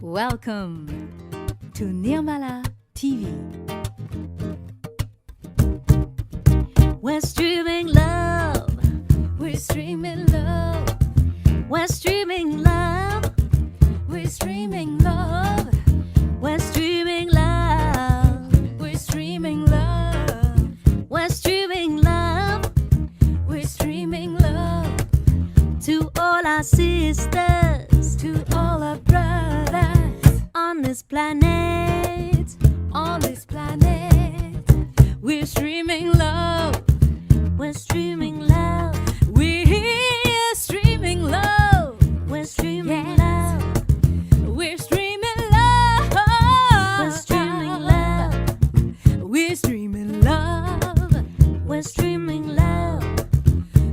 Welcome to Nirmala TV. We're streaming love. We're streaming love. We're streaming love. We're streaming love. We're streaming love. We're streaming love. We're streaming love. We're streaming love to all our sisters, to all our brothers on this planet, on this planet. We're streaming love. We're streaming love. We're streaming love. We're streaming love. We're streaming love. We're streaming love. We're streaming love. We're streaming love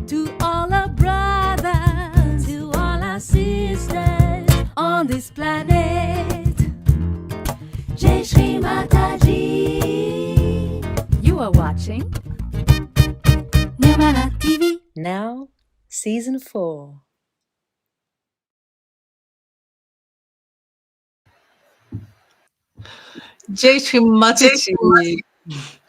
to all our brothers, to all our sisters on this planet. Jai Shri Mataji. You are watching NirmalaTV. Now, Season 4. Jai Shri Mataji.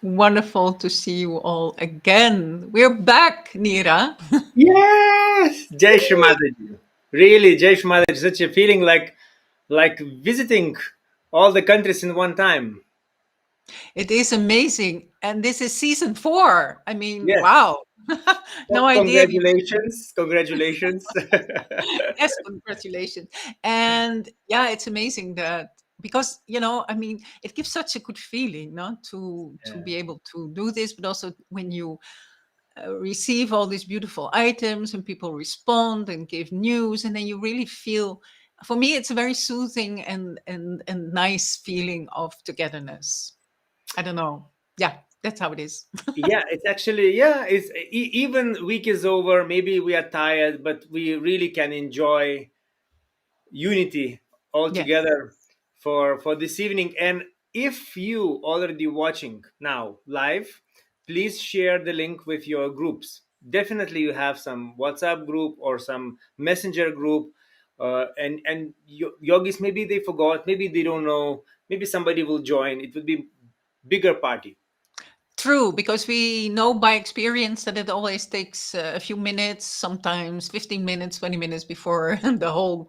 Wonderful to see you all again. We're back, Nira. Yes, Jai Shri Mataji. Really, Jai Shri Mataji. Such a feeling like visiting all the countries in one time. It is amazing. And this is season 4. I mean, Yes. wow. No idea. Congratulations. Congratulations. Yes, congratulations. And yeah, it's amazing that because I mean, it gives such a good feeling, no, to be able to do this, but also when you receive all these beautiful items and people respond and give news, and then you really feel. For me, it's a very soothing and nice feeling of togetherness. I don't know. Yeah, that's how it is. Yeah, it's actually, yeah, it's even week is over. Maybe we are tired, but we really can enjoy unity all Yes. together for this evening. And if you already watching now live, please share the link with your groups. Definitely you have some WhatsApp group or some messenger group, and yogis, maybe they forgot, maybe they don't know, maybe somebody will join. It would be bigger party. True, because we know by experience that it always takes a few minutes, sometimes 15 minutes, 20 minutes before the whole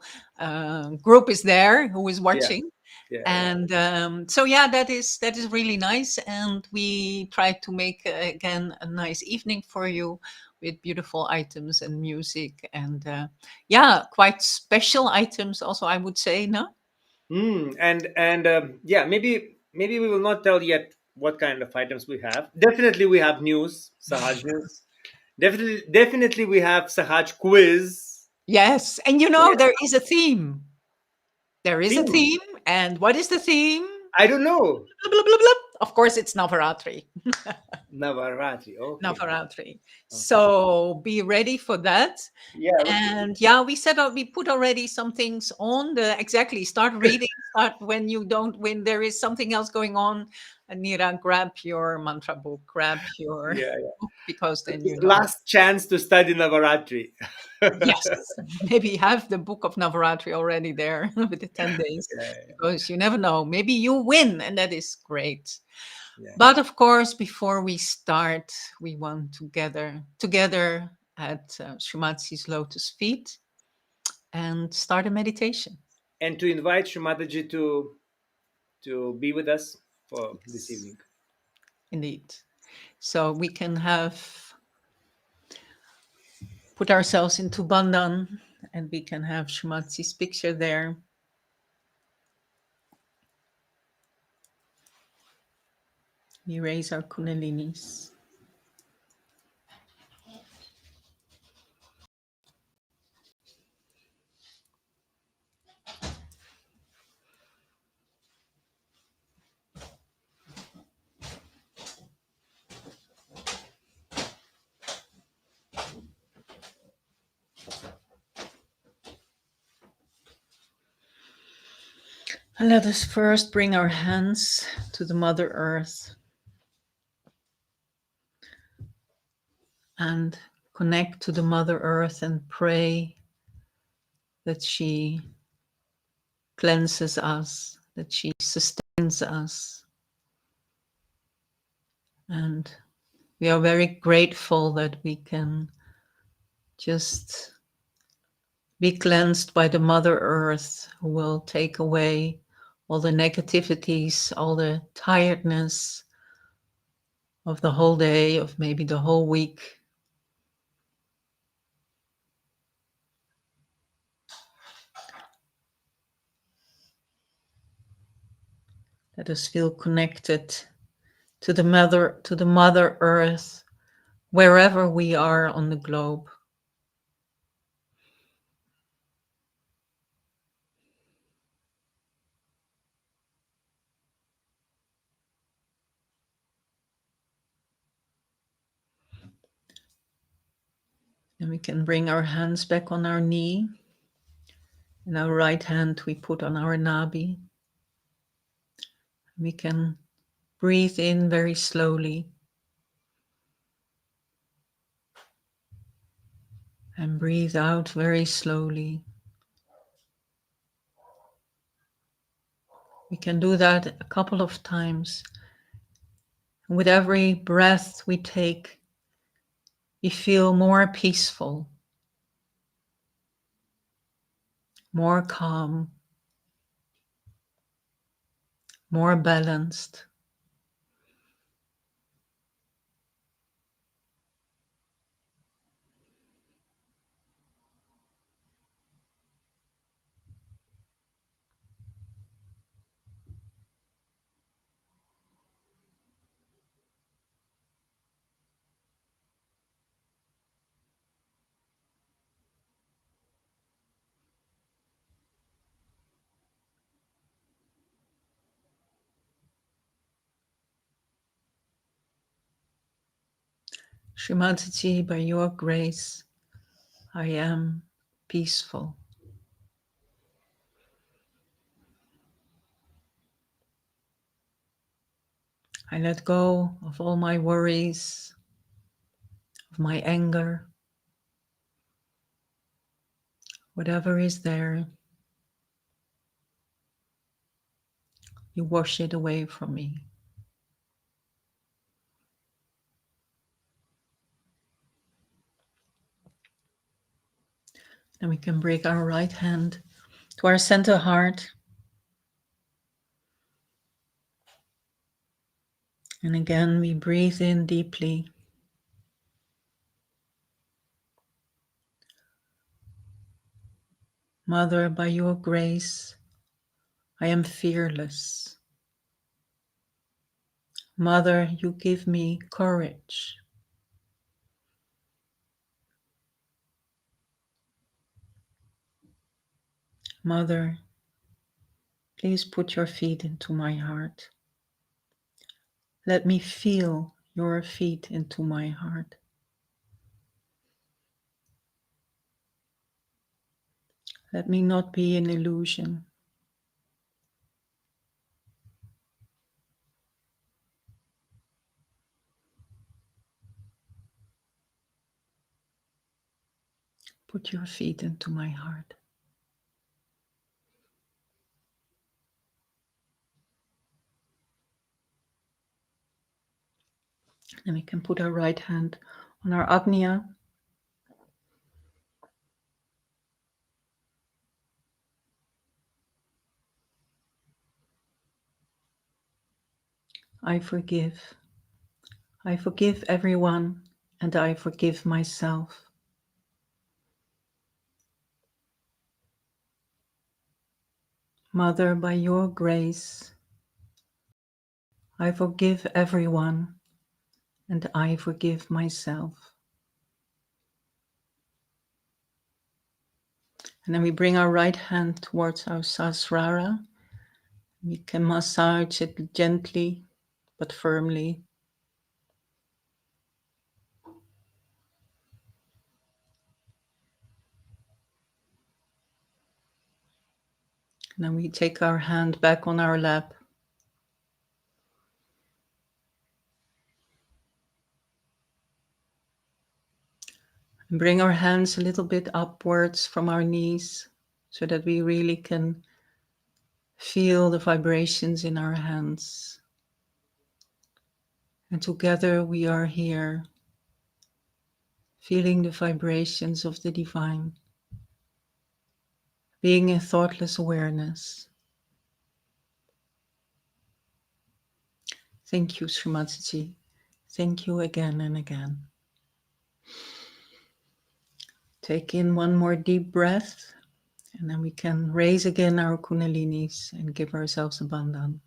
group is there who is watching. Yeah. And so, yeah, that is really nice. And we try to make, again, a nice evening for you with beautiful items and music. And yeah, quite special items also, I would say, no? Yeah, maybe we will not tell yet what kind of items we have. Definitely we have news, Sahaj news. Definitely we have Sahaj quiz. Yes. And Yeah. there is a theme. There is a Theme? theme. And what is the theme? I don't know. Blah, blah, blah, blah. Of course, it's Navaratri. Navaratri. Okay. Navaratri. So be ready for that. Yeah. And yeah, we put already some things on the exactly. Start reading. Start when there is something else going on. Nira, grab your mantra book. Grab your Yeah. book because then Last chance to study Navaratri. Yes, maybe have the book of Navaratri already there with the 10 days because you never know. Maybe you win, and that is great. Yeah. But of course, before we start, we want to gather together at Shumatsi's lotus feet and start a meditation. And to invite Shumataji to be with us for this evening. Indeed. So we can put ourselves into Bandhan, and we can have Shumatsi's picture there. We raise our kundalinis. And let us first bring our hands to the Mother Earth and connect to the Mother Earth and pray that she cleanses us, that she sustains us. And we are very grateful that we can just be cleansed by the Mother Earth, who will take away all the negativities, all the tiredness of the whole day, of maybe the whole week. Let us feel connected to the Mother Earth, wherever we are on the globe. And we can bring our hands back on our knee. And our right hand we put on our nabi. We can breathe in very slowly and breathe out very slowly. We can do that a couple of times. And with every breath we take, we feel more peaceful, more calm, more balanced. Shrimati, by your grace, I am peaceful. I let go of all my worries, of my anger, whatever is there, you wash it away from me. And we can bring our right hand to our center heart. And again, we breathe in deeply. Mother, by your grace, I am fearless. Mother, you give me courage. Mother, please put your feet into my heart. Let me feel your feet into my heart. Let me not be an illusion. Put your feet into my heart. And we can put our right hand on our Agnya. I forgive. I forgive everyone, and I forgive myself. Mother, by your grace, I forgive everyone, and I forgive myself. And then we bring our right hand towards our Sahasrara. We can massage it gently but firmly. And then we take our hand back on our lap. And bring our hands a little bit upwards from our knees so that we really can Feel the vibrations in our hands. And together we are here, feeling the vibrations of the divine, being in thoughtless awareness. Thank you, Srimataji. Thank you again and again. Take in one more deep breath, and then we can raise again our kundalinis and give ourselves a bandhan.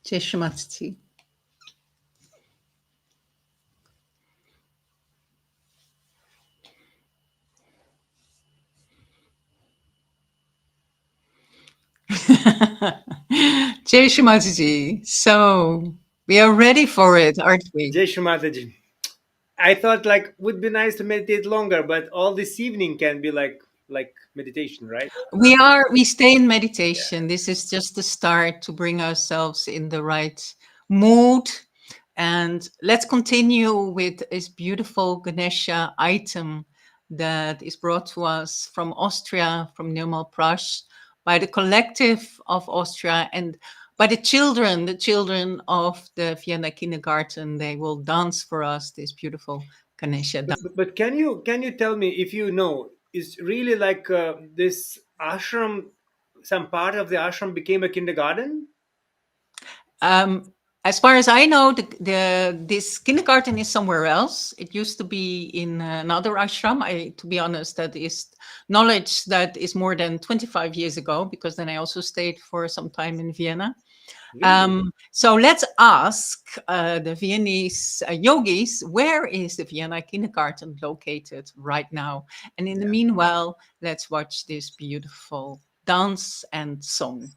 Jai Srimataji. Jai Srimataji. So we are ready for it, aren't we? Jai Shri Mataji. I thought like would be nice to meditate longer, but all this evening can be like meditation, right? We stay in meditation. This is just the start to bring ourselves in the right mood. And let's continue with this beautiful Ganesha item that is brought to us from Austria, from Nirmal Prash, by the collective of Austria and by the children of the Vienna kindergarten. They will dance for us this beautiful Ganesha dance. But can you tell me if you know is really like this ashram, some part of the ashram became a kindergarten? As far as I know, this kindergarten is somewhere else. It used to be in another ashram. To be honest, that is knowledge that is more than 25 years ago, because then I also stayed for some time in Vienna. Really? So let's ask the Viennese yogis, where is the Vienna kindergarten located right now? And in the meanwhile, let's watch this beautiful dance and song.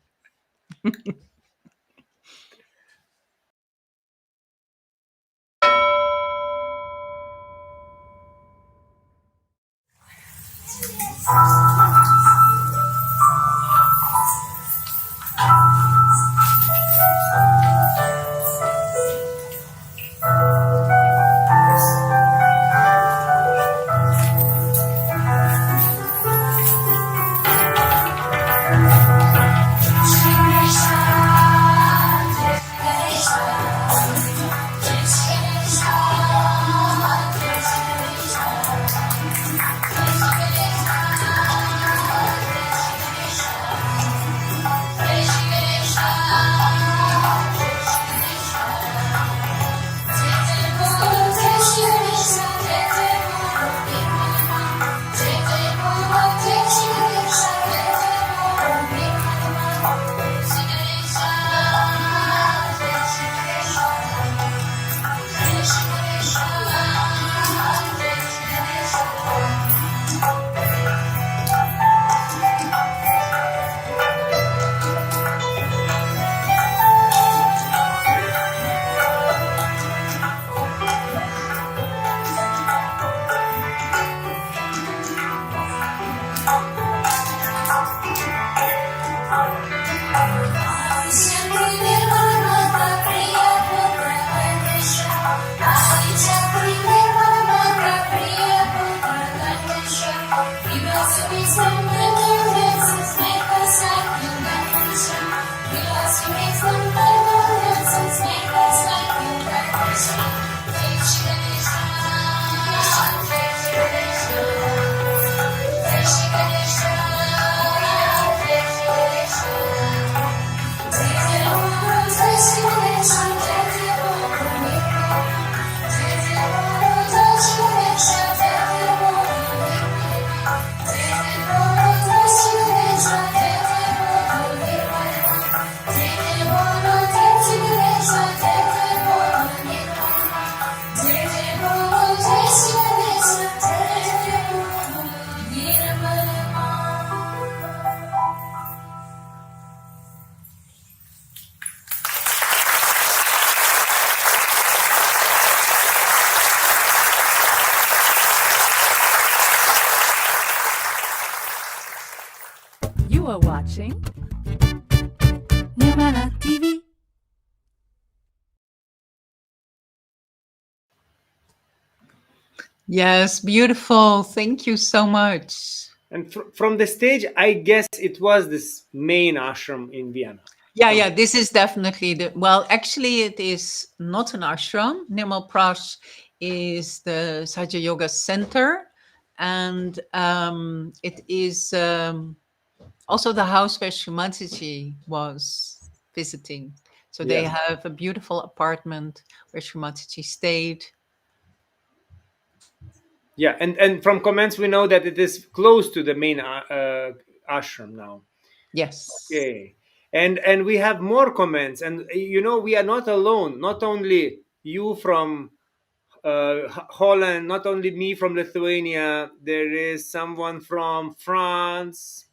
You are watching NirmalaTV. Yes, beautiful. Thank you so much. And from the stage, I guess it was this main ashram in Vienna. Yeah, yeah, this is definitely the well, actually it is not an ashram. Nirmal Prash is the Sahaja Yoga Center, and it is also the house where Shumatiji was visiting. So they Yeah. have a beautiful apartment where Shumatiji stayed. Yeah, and from comments we know that it is close to the main ashram now. Yes. Okay, and we have more comments, and we are not alone. Not only you from Holland, not only me from Lithuania. There is someone from France,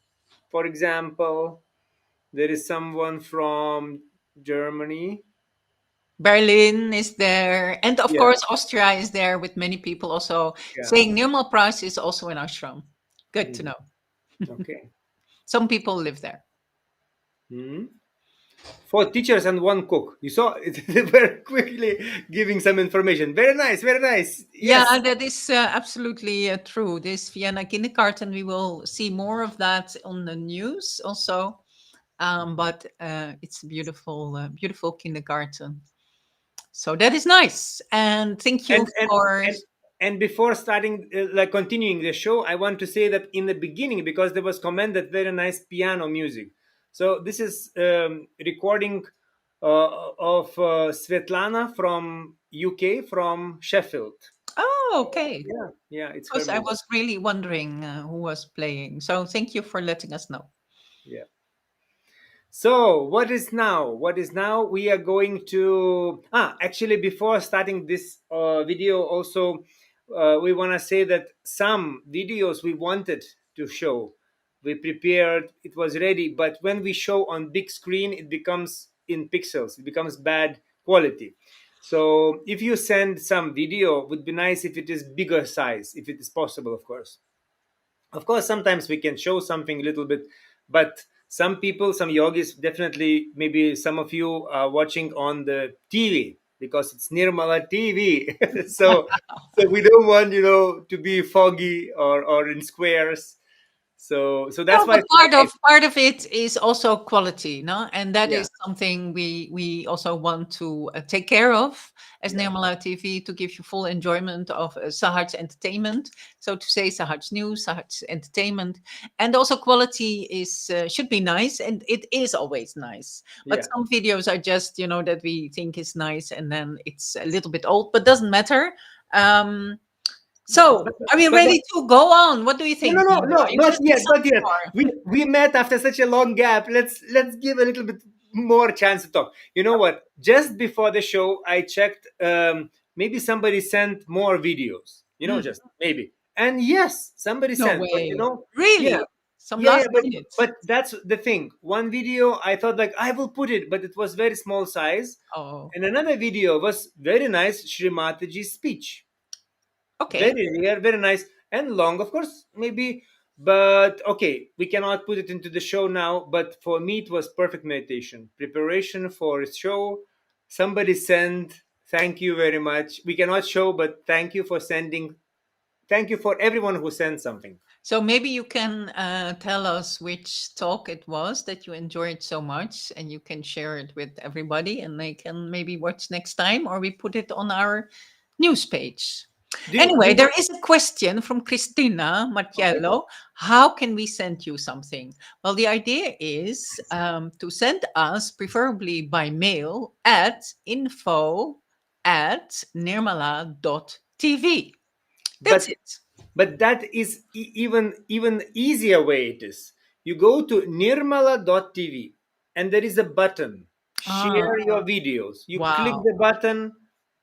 for example. There is someone from Germany. Berlin is there, and of Yeah, course Austria is there with many people also yeah. saying Nirmal Prash is also an ashram. Good to Mhm. know. Okay. Some people live there. Mhm. Four teachers and one cook. You saw it. They were quickly giving some information. Very nice, very nice. Yeah, Yes. that is absolutely true. This Vienna kindergarten, we will see more of that on the news also. But it's a beautiful, beautiful kindergarten. So that is nice. And thank you and and for. and and before starting like continuing the show, I want to say that in the beginning, because there was commented very nice piano music, so this is recording of Svetlana from UK, from Sheffield. Oh, okay. Yeah, yeah, it's her Because I music. was really wondering who was playing. So thank you for letting us know. Yeah. So, what is now? What is now? We are going to. Actually, before starting this video, also, we want to say that some videos we wanted to show, we prepared, it was ready, but when we show on big screen, it becomes in pixels, it becomes bad quality. So, if you send some video, would be nice if it is bigger size, if it is possible, of course. Of course, sometimes we can show something a little bit, but some people, some yogis, definitely, maybe some of you are watching on the TV because it's Nirmala TV. So we don't want to be foggy or in squares. So that's No, why but it's okay. part of it is also quality, no? And that Yeah, is something we also want to take care of as yeah, Nirmala TV to give you full enjoyment of Sahaj entertainment. So to say Sahaj news, Sahaj entertainment, and also quality is should be nice, and it is always nice. But yeah. some videos are just that we think is nice, and then it's a little bit old, but doesn't matter. Um, But so but are we but ready to go on? What do you No, no, think, no, Nando? no, You not want to say yet, not something yet. more? We met after such a long gap. Let's give a little bit more chance to talk. You know what? Just before the show, I checked. Maybe somebody sent more videos. Mm, Just maybe. And yes, somebody no sent. But way. yeah, Really? Some yeah, last yeah. But minute? but that's the thing. One video, I thought like I will put it, but it was very small size. Oh, And another video was very nice. Srimataji's speech, okay. very rare, very nice, and long, of course, maybe. But okay, we cannot put it into the show now. But for me, it was perfect meditation, preparation for a show. Somebody send. Thank you very much. We cannot show, but thank you for sending. Thank you for everyone who sent something. So maybe you can tell us which talk it was that you enjoyed so much, and you can share it with everybody, and they can maybe watch next time, or we put it on our news page. Anyway, Did there is a question from Cristina Okay. Mattiello. How can we send you something? Well, the idea is to send us, preferably by mail, at info@nirmala.tv. That's but it. but that is even easier way. It is, you go to nirmala.tv, and there is a button, Ah, share your videos. You click wow. the button,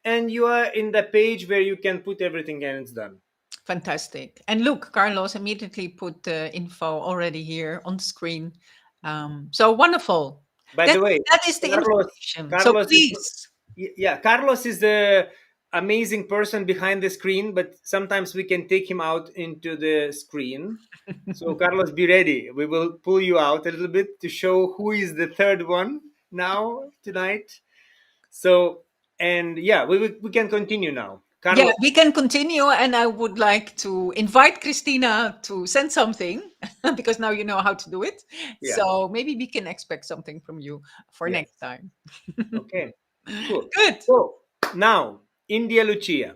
and you are in the page where you can put everything, and it's done. Fantastic. And look, Carlos immediately put the info already here on the screen. So wonderful. By That, the way, that is the carlos information. So carlos is please. yeah, Carlos is the amazing person behind the screen, but sometimes we can take him out into the screen. So, Carlos, be ready. We will pull you out a little bit to show who is the third one now tonight. So, and yeah, we can continue now. Yeah, Carlos, we can continue, and I would like to invite Christina to send something because now you know how to do it. yeah, So maybe we can expect something from you for yes. next time. Okay, cool. Good. So, now, India Lucia.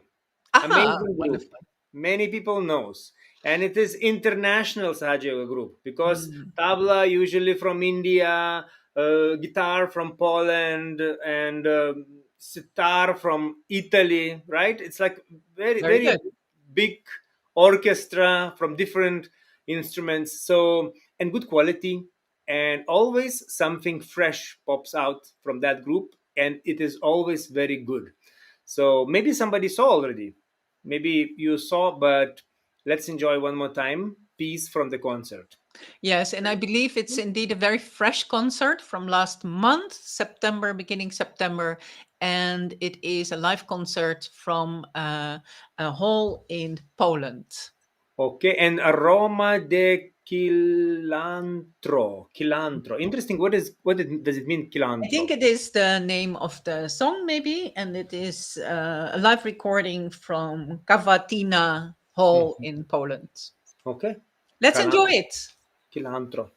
Aha, Amazing group. wonderful. Many people knows. And it is international Sahaja Yoga group because Mm, tabla usually from India, guitar from Poland, and sitar from Italy, right? It's like very, very very good. big orchestra from different instruments. So, and good quality. And always something fresh pops out from that group. And it is always very good. So maybe somebody saw already. Maybe you saw, but let's enjoy one more time. Piece from the concert. Yes, and I believe it's indeed a very fresh concert from last month, September, beginning September, and it is a live concert from a hall in Poland. Okay, and aroma de cilantro. Cilantro. Interesting. Does it mean I think cilantro? it is the name of the song, maybe, and it is a live recording from Cavatina Hall Mhm. in Poland. Okay. Let's enjoy it. Cilantro.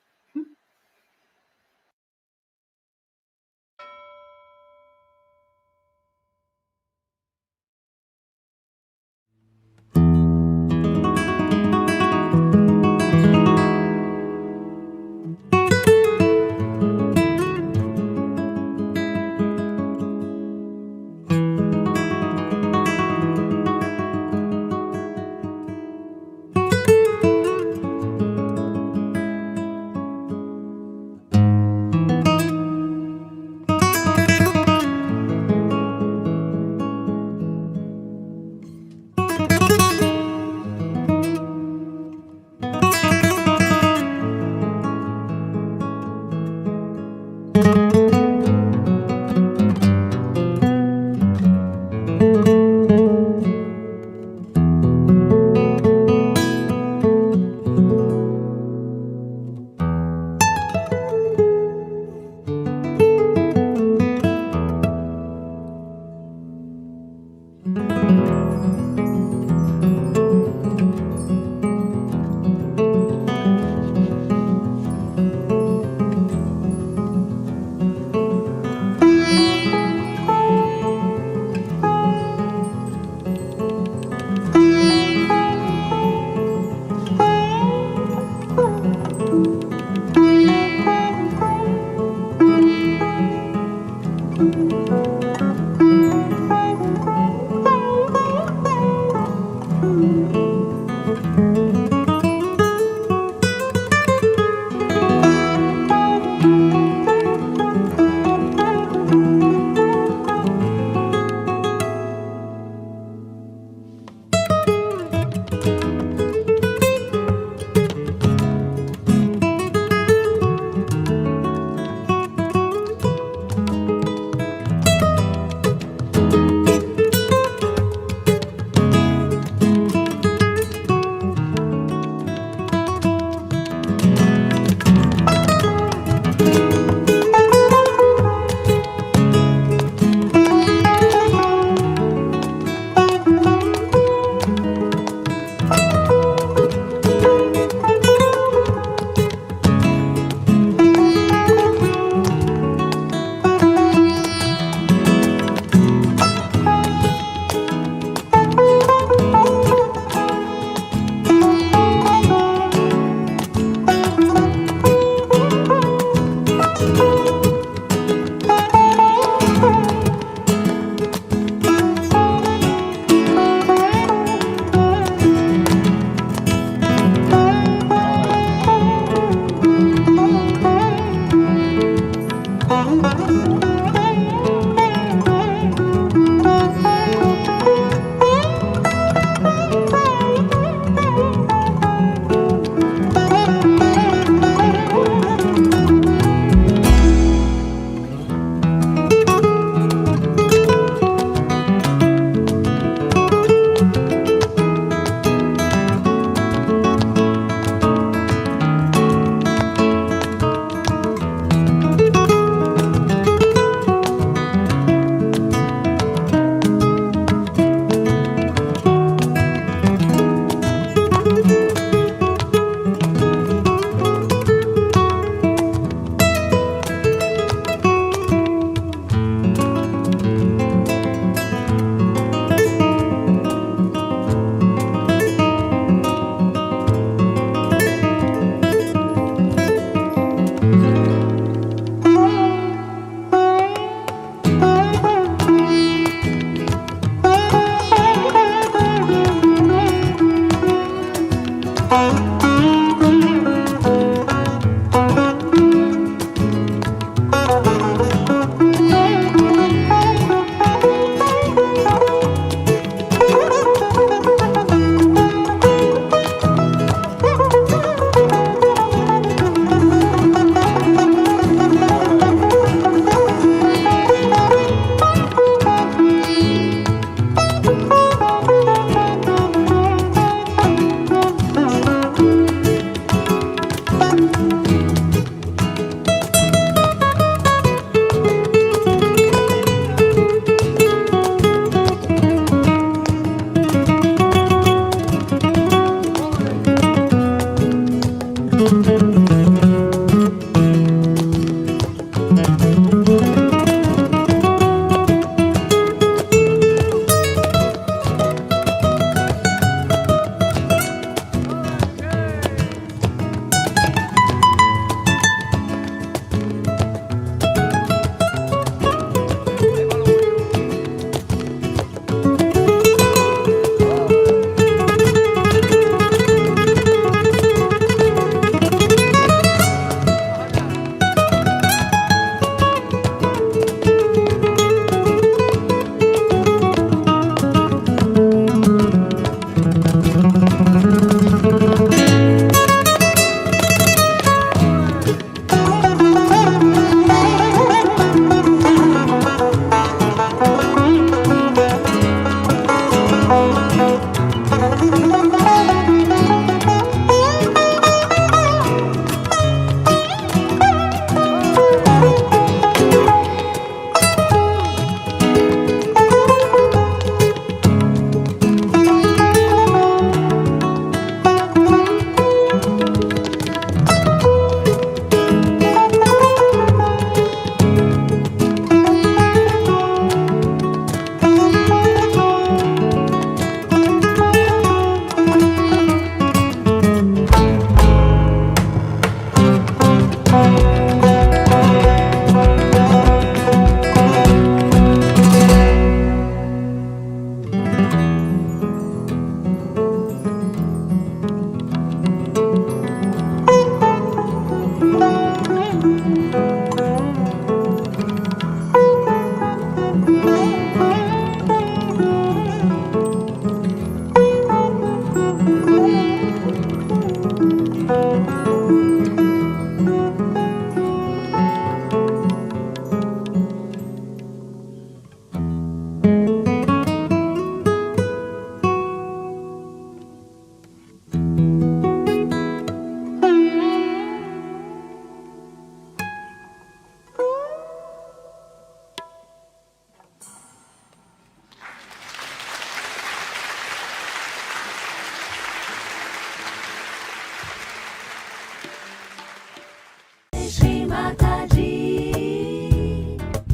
Shri Mataji.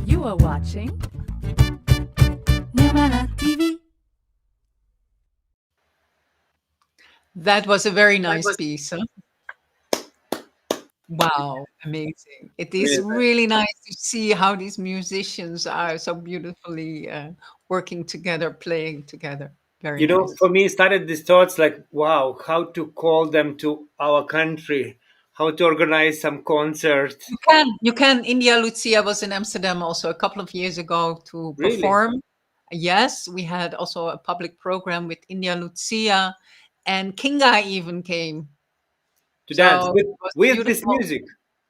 You are watching Nirmala TV. That was a very nice piece. Huh? Wow, amazing. It is Really nice. really nice to see how these musicians are so beautifully working together, playing together. Very You know, nice. for me, started these thoughts like, wow, how to call them to our country, how to organize some concert. You can. India Lucia was in Amsterdam also a couple of years ago to Really, perform. Yes, we had also a public program with India Lucia, and Kinga even came. to dance So with it was this beautiful. music.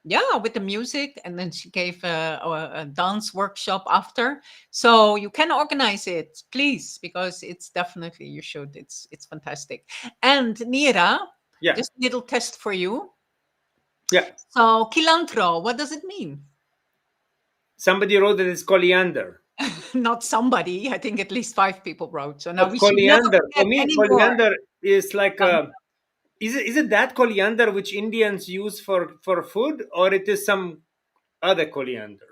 Yeah, with the music, and then she gave a dance workshop after. So you can organize it, please, because it's definitely you should. It's fantastic. And Nira, Yeah, just a little test for you. yeah. So cilantro, what does it mean? Somebody wrote that it's coriander. Not somebody. I think at least five people wrote. So now But we should never coriander, for forget me, anymore. coriander is like a. Is it that coriander which Indians use for food, or it is some other coriander?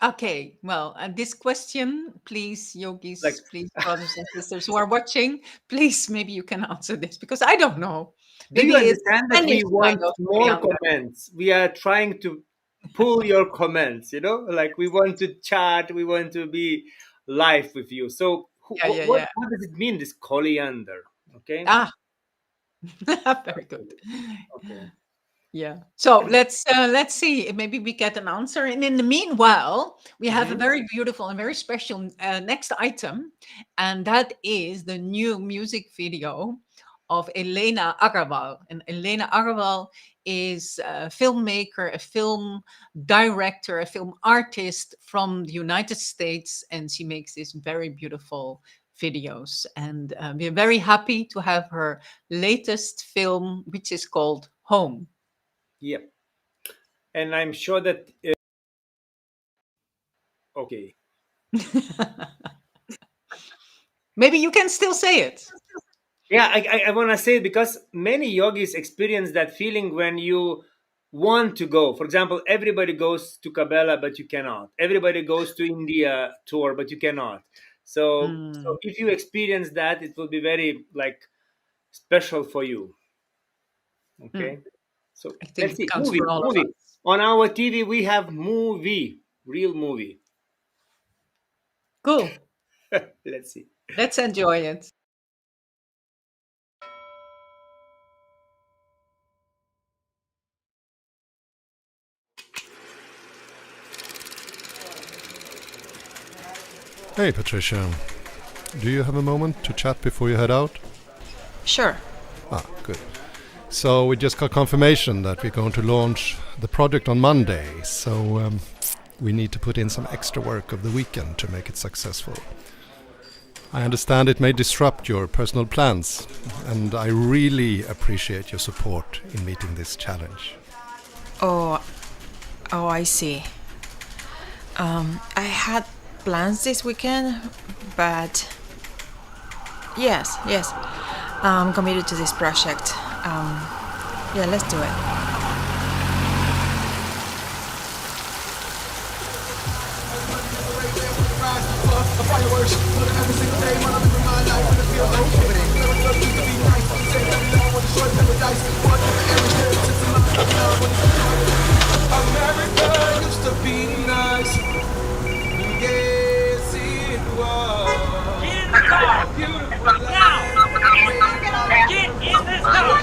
Okay, well, this question, please, Like, yogis, please, brothers and sisters who are watching, please, maybe you can answer this because I don't know. do you Maybe it's understand that Spanish we kind want of more coriander. comments? We are trying to pull your comments. You know, like we want to chat, we want to be live with you. So, Yeah, yeah, yeah. what does it mean? This coriander? Okay, Ah, very good. okay. Yeah. So let's see. Maybe we get an answer. And in the meanwhile, we have a Hmm. very beautiful and very special next item, and that is the new music video of Elena Agarwal. And Elena Agarwal is a filmmaker, a film director, a film artist from the United States, and she makes these very beautiful videos. And we're very happy to have her latest film, which is called Home. Yep. And I'm sure that okay. Maybe you can still say it. Yeah, I want to say, because many yogis experience that feeling when you want to go. For example, everybody goes to Cabella, but you cannot. Everybody goes to India tour, but you cannot. So Mm. if you experience that, it will be very like special for you. Mm. Okay. So I think let's it see. counts Movie, for all of movie. us. On our TV, we have movie, real movie. Cool. Let's see. Let's enjoy it. Hey Patricia, do you have a moment to chat before you head out? Sure. Ah, good. So we just got confirmation that we're going to launch the project on Monday, so we need to put in some extra work of the weekend to make it successful. I understand it may disrupt your personal plans, and I really appreciate your support in meeting this challenge. Oh, I see. I had plans this weekend, but yes, I'm committed to this project. Yeah, let's do it. America used to be nice. Yes, it was. Get in the car! Now! Get in this car!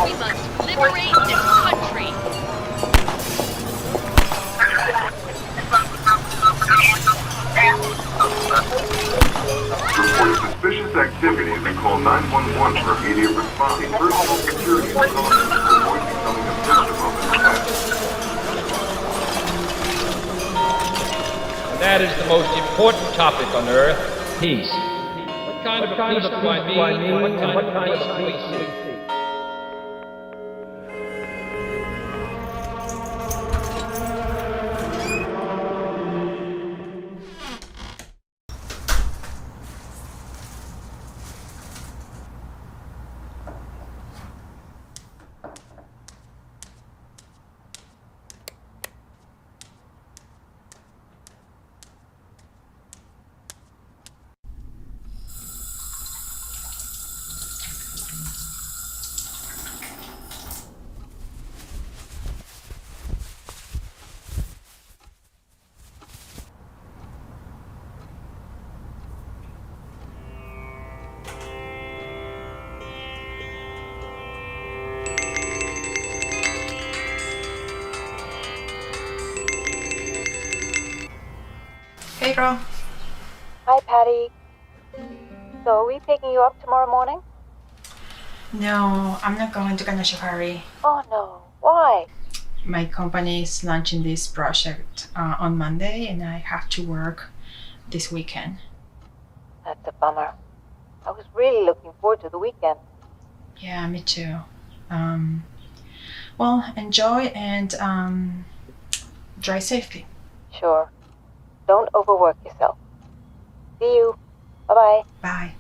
We must liberate this country. Report suspicious activities and call 911 for immediate response. Personal security precautions to avoid becoming a victim of an attack. And that is the most important topic on earth, peace. What kind of a peace do I mean? And what kind of a peace do we seek? Hey, girl. Hi, Patty. So are we picking you up tomorrow morning? No, I'm not going to Kanashikari. Oh, no. Why? My company is launching this project on Monday, and I have to work this weekend. That's a bummer. I was really looking forward to the weekend. Yeah, me too. Well, enjoy and drive safely. Sure. Don't overwork yourself. See you. Bye-bye. Bye.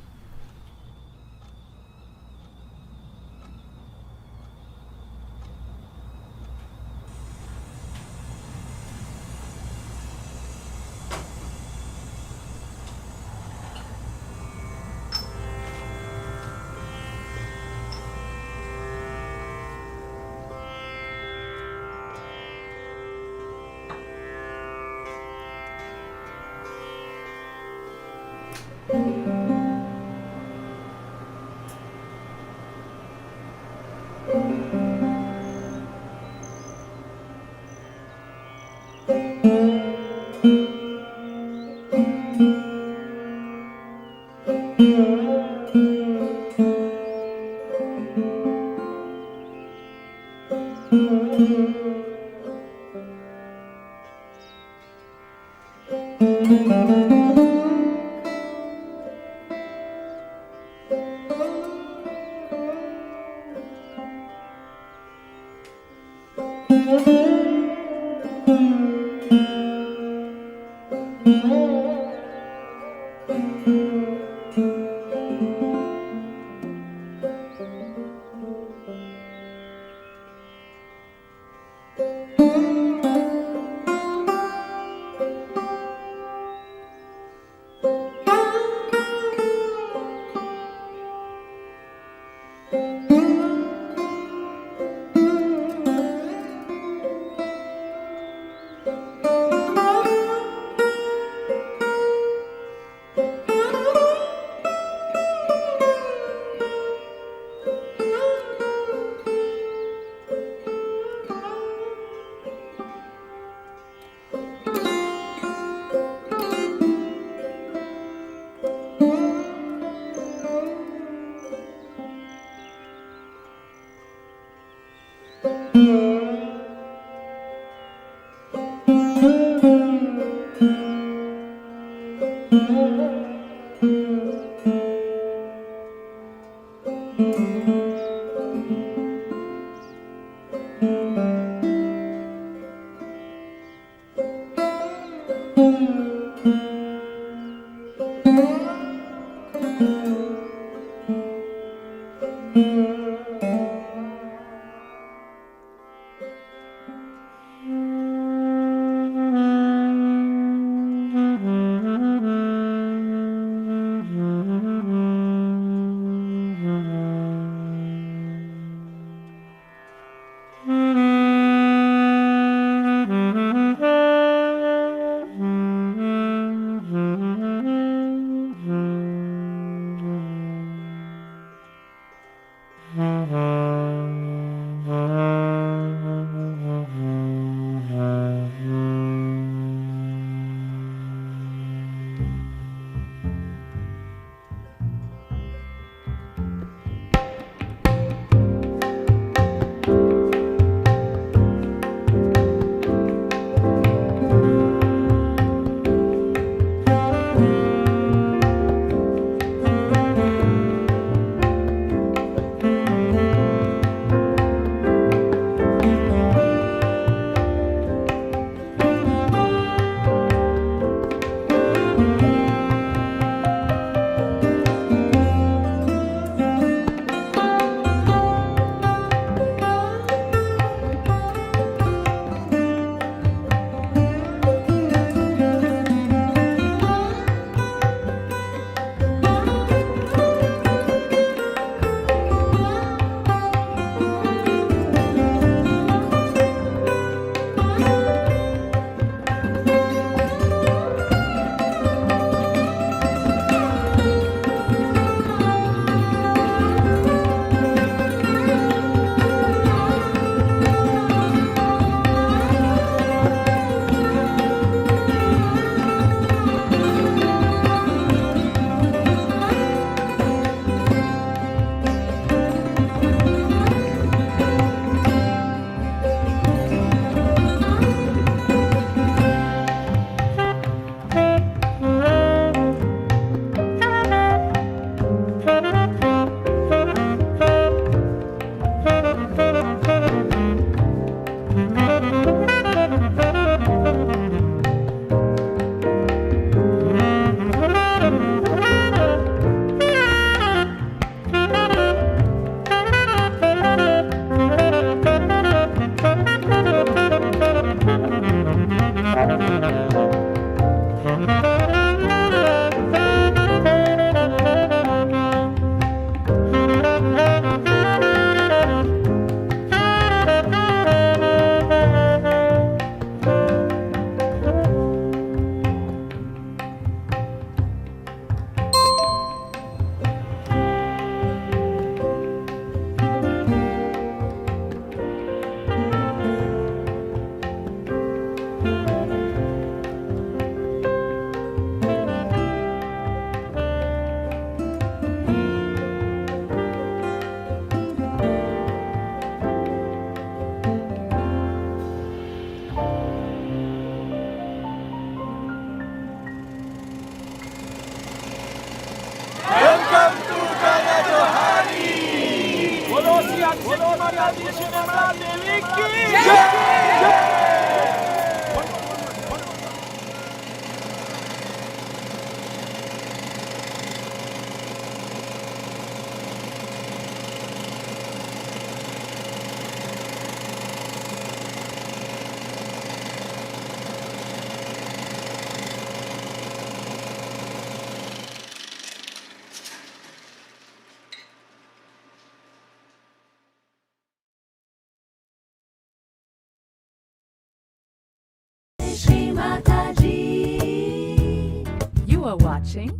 You are watching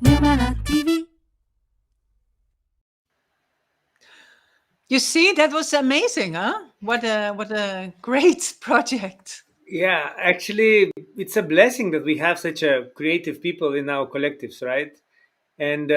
NirmalaTV. You see, that was amazing, huh? What a great project. Yeah, actually, it's a blessing that we have such a creative people in our collectives, right? And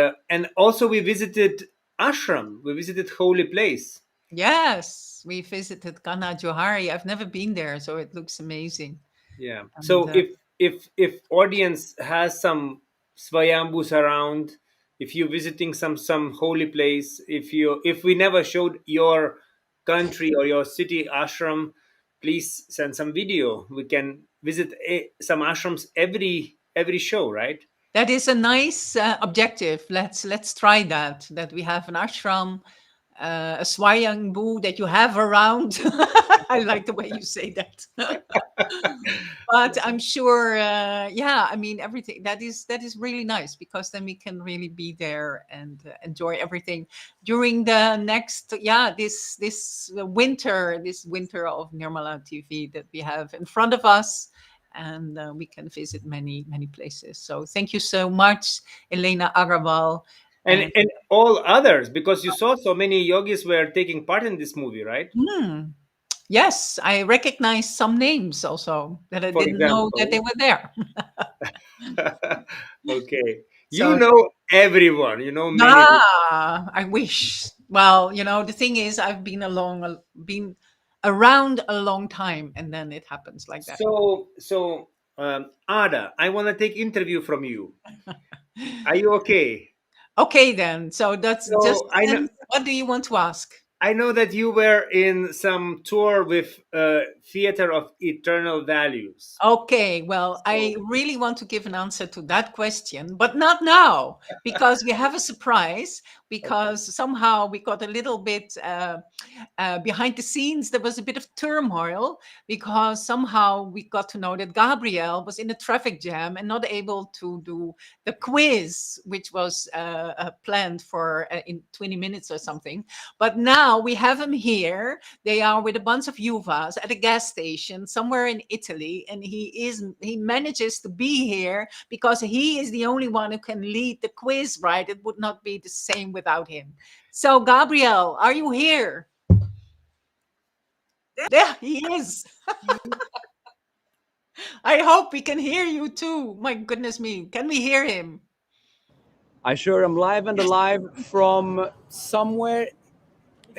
also we visited ashram, we visited holy place, Yes, we visited Kana Johari. I've never been there, so it looks amazing. Yeah. And So if audience has some swayambus around, if you're visiting some holy place, if we never showed your country or your city ashram, please send some video. We can visit some ashrams every show, right? that is a nice objective. Let's try that. That we have an ashram, a swayambhu that you have around. I like the way you say that. But I'm sure, yeah. I mean, everything that is really nice because then we can really be there and enjoy everything during the next, yeah, this winter, this winter of Nirmala TV that we have in front of us, and we can visit many places. So thank you so much, Elena Agrawal. And And all others, because you saw so many yogis were taking part in this movie, right? yes, I recognize some names also that I For didn't know that they example. were there. Okay. You So know everyone. You know many people. I wish. Well, the thing is, I've been around a long time, and then it happens like that. So, Ada, I want to take interview from you. Are you okay? Okay, then. So that's just So I know. what do you want to ask? I know that you were in some tour with Theater of Eternal Values. Okay, well, I really want to give an answer to that question, but not now because we have a surprise. Because somehow we got a little bit behind the scenes. There was a bit of turmoil because somehow we got to know that Gabriel was in a traffic jam and not able to do the quiz, which was planned for in 20 minutes or something. But now we have him here. They are with a bunch of Juvas at a gas station somewhere in Italy, and he manages to be here because he is the only one who can lead the quiz, right? It would not be the same without him. So, Gabriel, are you here? There he is. I hope we can hear you too. My goodness me. Can we hear him? I sure am live and alive from somewhere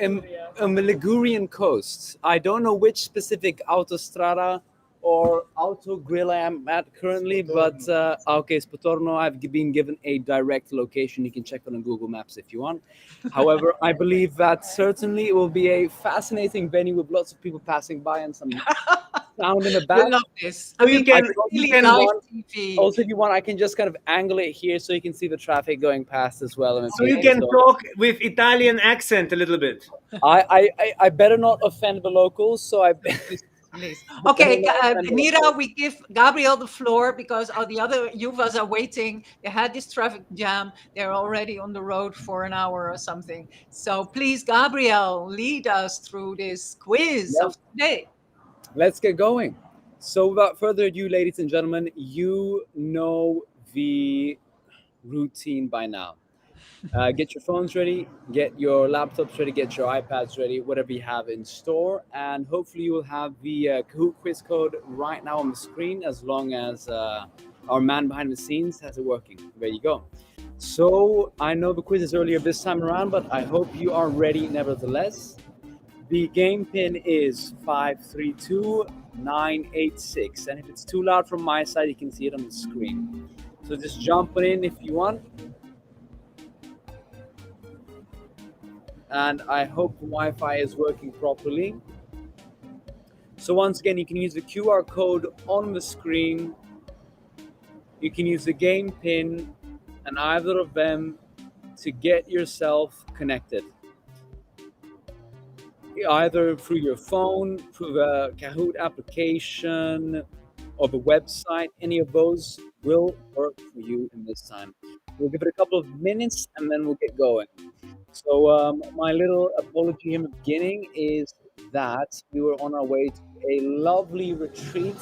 on the Ligurian coast. I don't know which specific autostrada or autogrill I am at currently, but okay, Spotorno, I've been given a direct location. You can check on Google Maps if you want. However, I believe that certainly it will be a fascinating venue with lots of people passing by and some sound in the back. I love this. So you can, TV. Also, if you want, I can just kind of angle it here so you can see the traffic going past as well. So you can talk with Italian accent a little bit. I better not offend the locals, so I. Please. Okay, Nira, we give Gabriel the floor because all the other Juvas are waiting. They had this traffic jam. They're already on the road for an hour or something. So please, Gabriel, lead us through this quiz of today. Let's get going. So without further ado, ladies and gentlemen, you know the routine by now. Get your phones ready, get your laptops ready, get your iPads ready, whatever you have in store, and hopefully you will have the Kahoot quiz code right now on the screen, as long as our man behind the scenes has it working. There you go. So I know the quiz is earlier this time around, but I hope you are ready nevertheless. The game pin is 532986, and if it's too loud from my side, you can see it on the screen. So just jump in if you want. And I hope the Wi-Fi is working properly. So once again, you can use the QR code on the screen. You can use the game pin and either of them to get yourself connected. Either through your phone, through the Kahoot application, or the website. Any of those will work for you in this time. We'll give it a couple of minutes and then we'll get going. So my little apology in the beginning is that we were on our way to a lovely retreat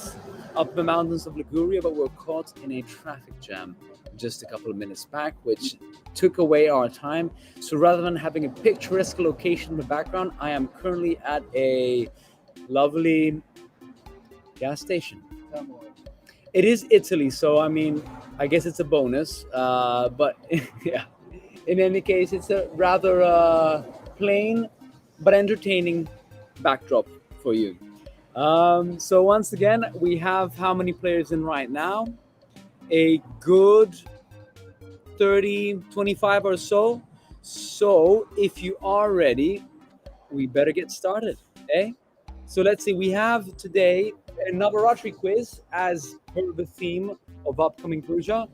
up the mountains of Liguria, but we're caught in a traffic jam just a couple of minutes back, which took away our time. So rather than having a picturesque location in the background, I am currently at a lovely gas station. It is Italy, so I mean, I guess it's a bonus, but yeah. In any case, it's a rather plain but entertaining backdrop for you. So once again, we have how many players in right now? A good 30, 25 or so. So if you are ready, we better get started, okay? So let's see, we have today a Navaratri quiz as per the theme of upcoming puja,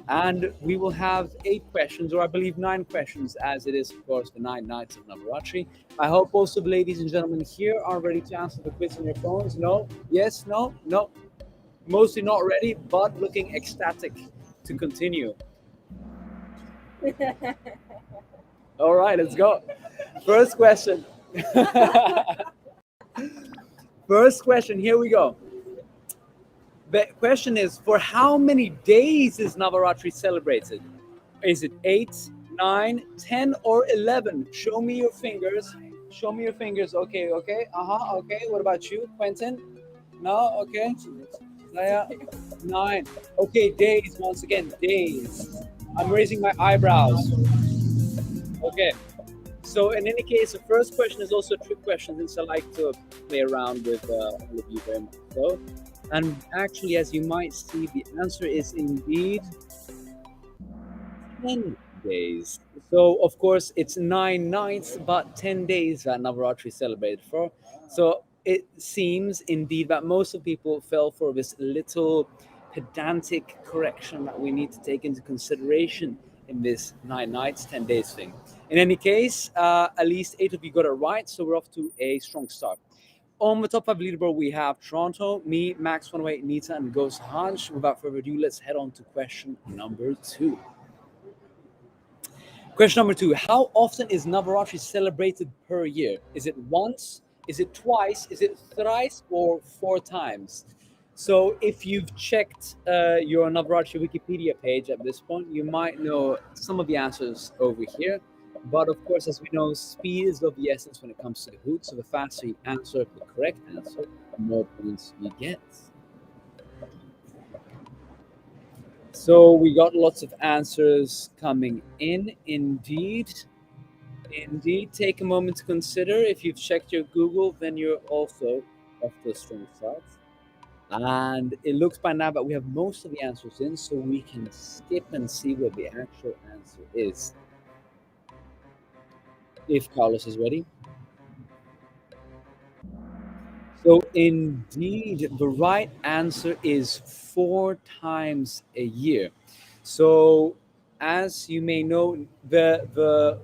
and we will have 8 questions, or I believe 9 questions, as it is, of course, the 9 nights of Navaratri. I hope also the ladies and gentlemen here are ready to answer the quiz on your phones. No? Yes? No? No? Mostly not ready, but looking ecstatic to continue. All right, let's go. First question. First question, here we go. The question is, for how many days is Navaratri celebrated? Is it 8, 9, 10, or 11? Show me your fingers. Show me your fingers. Okay, okay. Okay. What about you, Quentin? No? Okay. 9. Okay, days. Once again, days. I'm raising my eyebrows. Okay. So in any case, the first question is also a trick question, since I like to play around with all of you very much so. And actually, as you might see, the answer is indeed 10 days. So of course, it's 9 nights, but 10 days that Navaratri is celebrated for. So it seems indeed that most of people fell for this little pedantic correction that we need to take into consideration in this 9 nights, 10 days thing. In any case, at least 8 of you got it right, so we're off to a strong start. On the top 5 leaderboard, we have Toronto, me, Max 108, Nita, and Ghost Hanj. Without further ado, let's head on to question number 2. Question number 2. How often is Navaratri celebrated per year? Is it once? Is it twice? Is it thrice? Or 4 times? So if you've checked your Navaratri Wikipedia page at this point, you might know some of the answers over here. But of course, as we know, speed is of the essence when it comes to Kahoot. So the faster you answer the correct answer, the more points you get. So we got lots of answers coming in. Indeed. Take a moment to consider. If you've checked your Google, then you're also off to a strong start. And it looks by now that we have most of the answers in, so we can skip and see what the actual answer is. If Carlos is ready. So indeed, the right answer is 4 times a year. So as you may know, the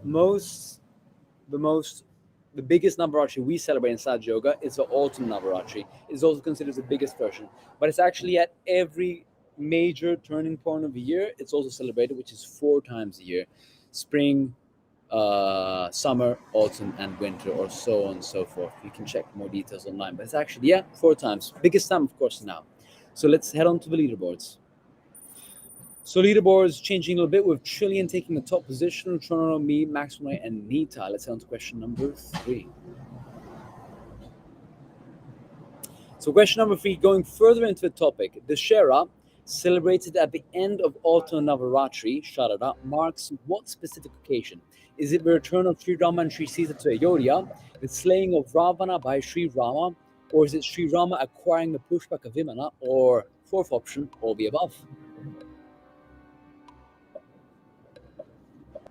biggest Navaratri we celebrate in Sahaja Yoga is the autumn Navaratri. It's also considered the biggest version, but it's actually at every major turning point of the year. It's also celebrated, which is 4 times a year: spring, summer, autumn, and winter, or so on and so forth. You can check more details online, but it's actually 4 times. Biggest time, of course, now. So let's head on to the leaderboards. So leaderboards changing a little bit, with Trillian taking the top position, Toronto, me, Max, and Nita. Let's head on to question number 3. So question number 3, going further into the topic, the Shera, celebrated at the end of autumn Navaratri, Sharada, marks what specific occasion? Is it the return of Sri Rama and Sri Sita to Ayodhya, the slaying of Ravana by Sri Rama, or is it Sri Rama acquiring the Pushpaka Vimana, or fourth option, all the above?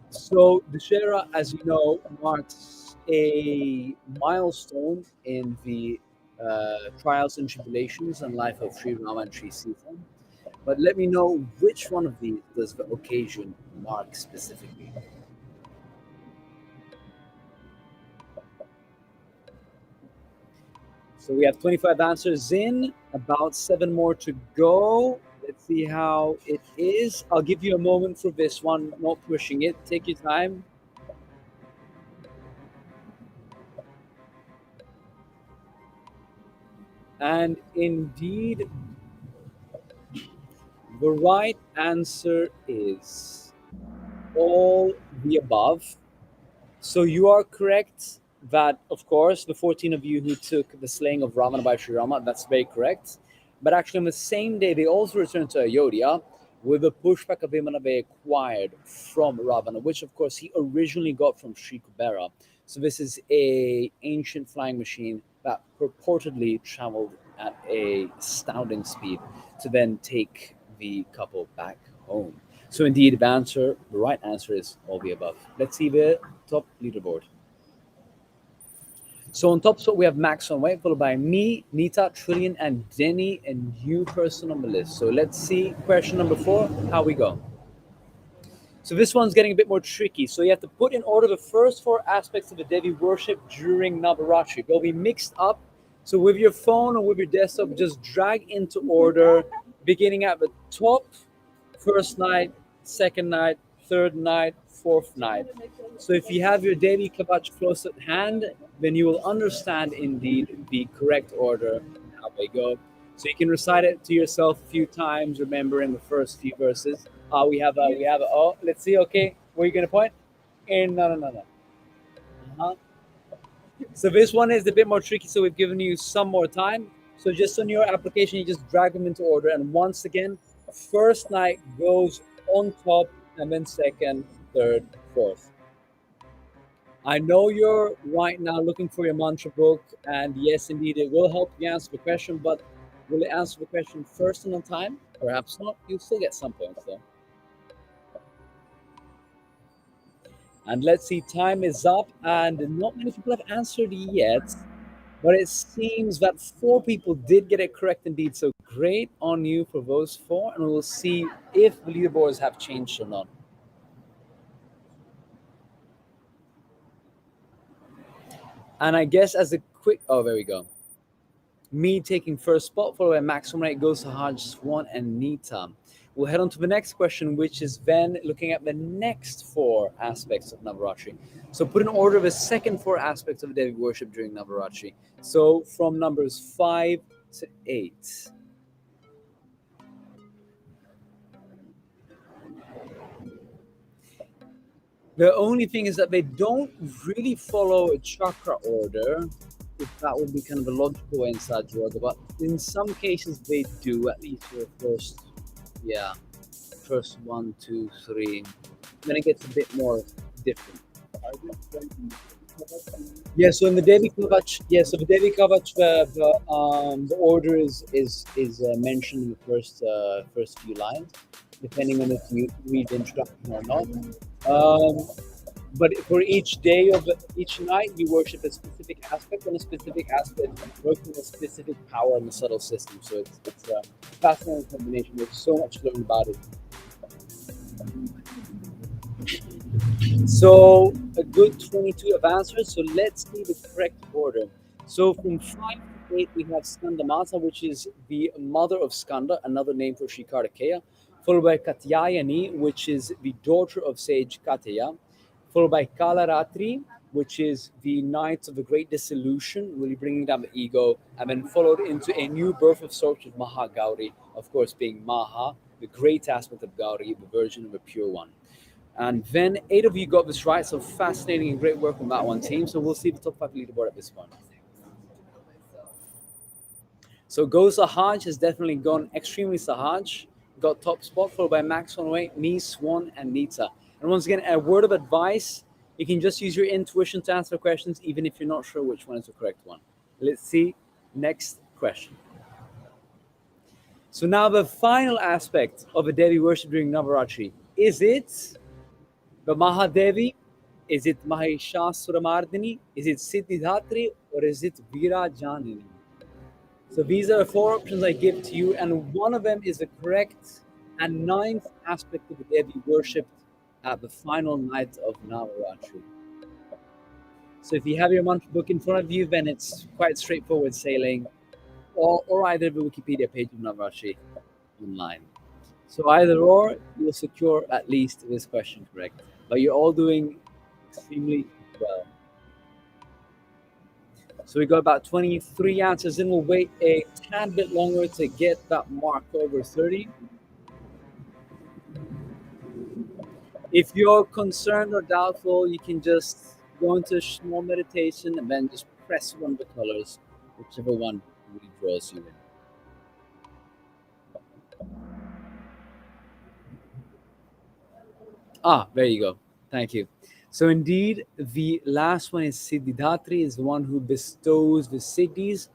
So the Shera, as you know, marks a milestone in the trials and tribulations and life of Sri Rama and Sri Sita. But let me know which one of these does the occasion mark specifically. So we have 25 answers in, about 7 more to go. Let's see how it is. I'll give you a moment for this one, not pushing it. Take your time. And indeed, the right answer is all the above. So you are correct that, of course, the 14 of you who took the slaying of Ravana by Sri Rama, that's very correct. But actually on the same day, they also returned to Ayodhya with the Pushpaka Vimana they acquired from Ravana, which of course he originally got from Sri Cabella. So this is a ancient flying machine that purportedly traveled at a astounding speed to then take the couple back home. So indeed, the right answer is all the above. Let's see the top leaderboard. So on top spot we have Max on white, followed by me, Nita, Trillian, and Denny, and new person on the list. So let's see question number 4, how we go. So this one's getting a bit more tricky. So you have to put in order the first 4 aspects of the Devi worship during Navaratri. They'll be mixed up. So with your phone or with your desktop, just drag into order, beginning at the top, first night, second night, third night, fourth night. So if you have your Devi Kavach close at hand, then you will understand indeed the correct order and how they go. So you can recite it to yourself a few times, remembering the first few verses. We have oh, let's see, okay, where are you going to point? No. Uh-huh. So this one is a bit more tricky, so we've given you some more time. So just on your application, you just drag them into order. And once again, first night goes on top, and then second, third, fourth. I know you're right now looking for your mantra book, and yes, indeed, it will help you answer the question, but will it answer the question first and on time? Perhaps not. You'll still get some points, though. And let's see, time is up, and not many people have answered yet, but it seems that 4 people did get it correct indeed. So great on you for those 4, and we'll see if the leaderboards have changed or not. And I guess as a quick, oh, there we go. Me taking first spot, followed by Max Rate, goes to Haj, Swan, and Nita. We'll head on to the next question, which is then looking at the next 4 aspects of Navaratri. So put in order the second 4 aspects of Devi worship during Navaratri. So from numbers 5 to 8. The only thing is that they don't really follow a chakra order, if that would be kind of a logical inside order, but in some cases they do, at least for the first 1, 2, 3. Then it gets a bit more different. Yeah, so in the Devi Kavach, the order is mentioned in the first few lines, depending on if you read the instruction or not. But for each day of each night, you worship a specific aspect, and a specific aspect works with a specific power in the subtle system. So it's a fascinating combination. There's so much to learn about it. So a good 22 of answers. So let's see the correct order. So from 5 to 8, we have Skandamata, which is the mother of Skanda, another name for Sri Kartikeya, followed by Katyayani, which is the daughter of sage Katyaya, followed by Kalaratri, which is the night of the great dissolution, really bringing down the ego, and then followed into a new birth of sorts with Maha Gauri, of course being Maha, the great aspect of Gauri, the virgin of the pure one. And then 8 of you got this right, so fascinating and great work on that one, team. So we'll see the top 5 leaderboard at this point. So Go Sahaj has definitely gone extremely Sahaj, got top spot, followed by Max on way, me, Swan, and Nita. And once again, a word of advice, you can just use your intuition to answer questions, even if you're not sure which one is the correct one. Let's see, next question. So now the final aspect of a Devi worship during Navaratri. Is it the Mahadevi? Is it Mahishasuramardini? Is it Siddhidatri? Or is it Virajanini? So these are the 4 options I give to you, and one of them is the correct and 9th aspect of the Devi worshipped at the final night of Navaratri. So if you have your mantra book in front of you, then it's quite straightforward sailing, or either the Wikipedia page of Navaratri online. So either or, you'll secure at least this question correct. But you're all doing extremely well. So we got about 23 answers in. We'll wait a tad bit longer to get that mark over 30. If you're concerned or doubtful, you can just go into a small meditation and then just press one of the colors, whichever one really draws you in. There you go. Thank you. So indeed, the last one is Siddhidatri, is the one who bestows the siddhis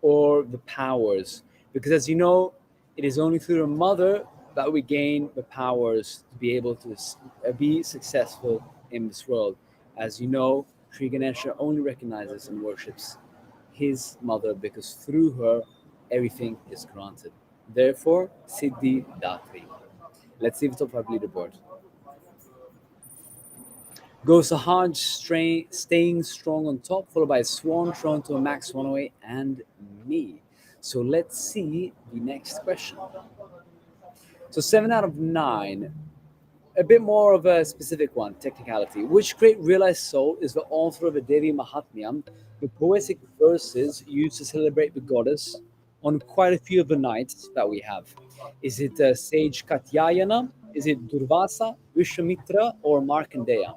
or the powers. Because as you know, it is only through the mother that we gain the powers to be able to be successful in this world. As you know, Sri Ganesha only recognizes and worships his mother because through her everything is granted. Therefore, Siddhi Datri. Let's see the top 5 leaderboard. Goes Sahaj staying strong on top, followed by Swan, Toronto, Max 108, and me. So let's see the next question. So 7 out of 9. A bit more of a specific one, technicality. Which great realized soul is the author of the Devi Mahatmyam, the poetic verses used to celebrate the goddess on quite a few of the nights that we have? Is it sage Katyayana? Is it Durvasa, Vishwamitra, or Markandeya?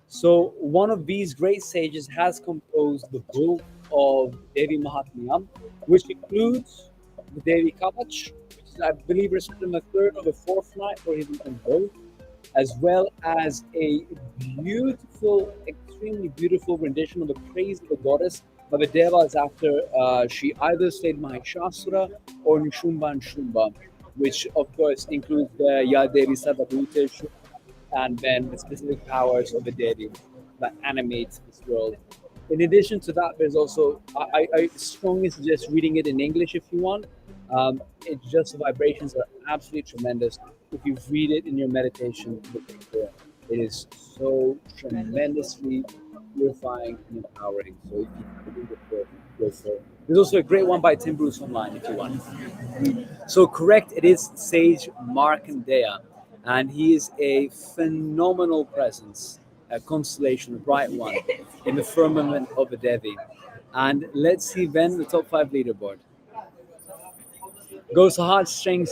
So one of these great sages has composed the book of Devi Mahatmyam, which includes the Devi Kavach, which is, I believe, recited on the third or the fourth night, or even on both, as well as a beautiful, extremely beautiful rendition of the praise of the goddess by the Devas after she either slayed Mahishasura or Nishumba and Shumba, which of course includes the Ya Devi Sarvabhuteshu, and then the specific powers of the deity that animates this world. In addition to that, there's also, I strongly suggest reading it in English if you want. It's just the vibrations are absolutely tremendous. If you read it in your meditation, it is so tremendously purifying and empowering. So if you can read it, go for it. There's also a great one by Tim Bruce online if you want. So correct, it is Sage Markandeya, and he is a phenomenal presence, a constellation, a bright one in the firmament of the Devi. And let's see then the top 5 leaderboard. Goes hard, staying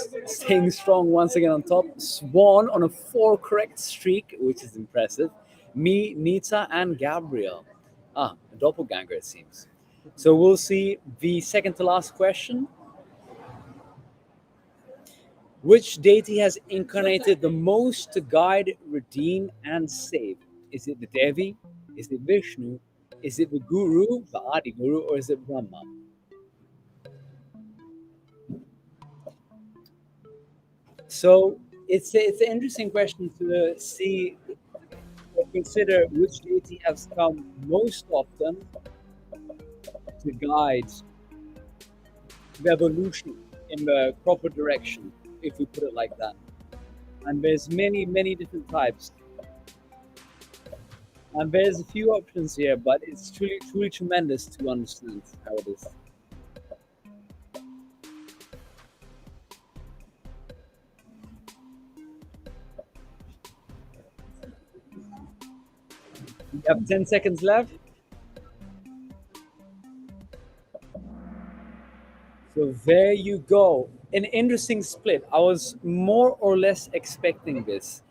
strong once again on top. Swan on a 4 correct streak, which is impressive. Me, Nita, and Gabriel. A doppelganger it seems. So we'll see the second to last question. Which deity has incarnated the most to guide, redeem, and save? Is it the Devi? Is it Vishnu? Is it the Guru, the Adi Guru, or is it Brahma? So it's an interesting question to see or consider which deity has come most often to guide the evolution in the proper direction, if we put it like that. And there's many different types. And there's a few options here, but it's truly tremendous to understand how it is. We have 10 seconds left. So there you go. An interesting split. I was more or less expecting this.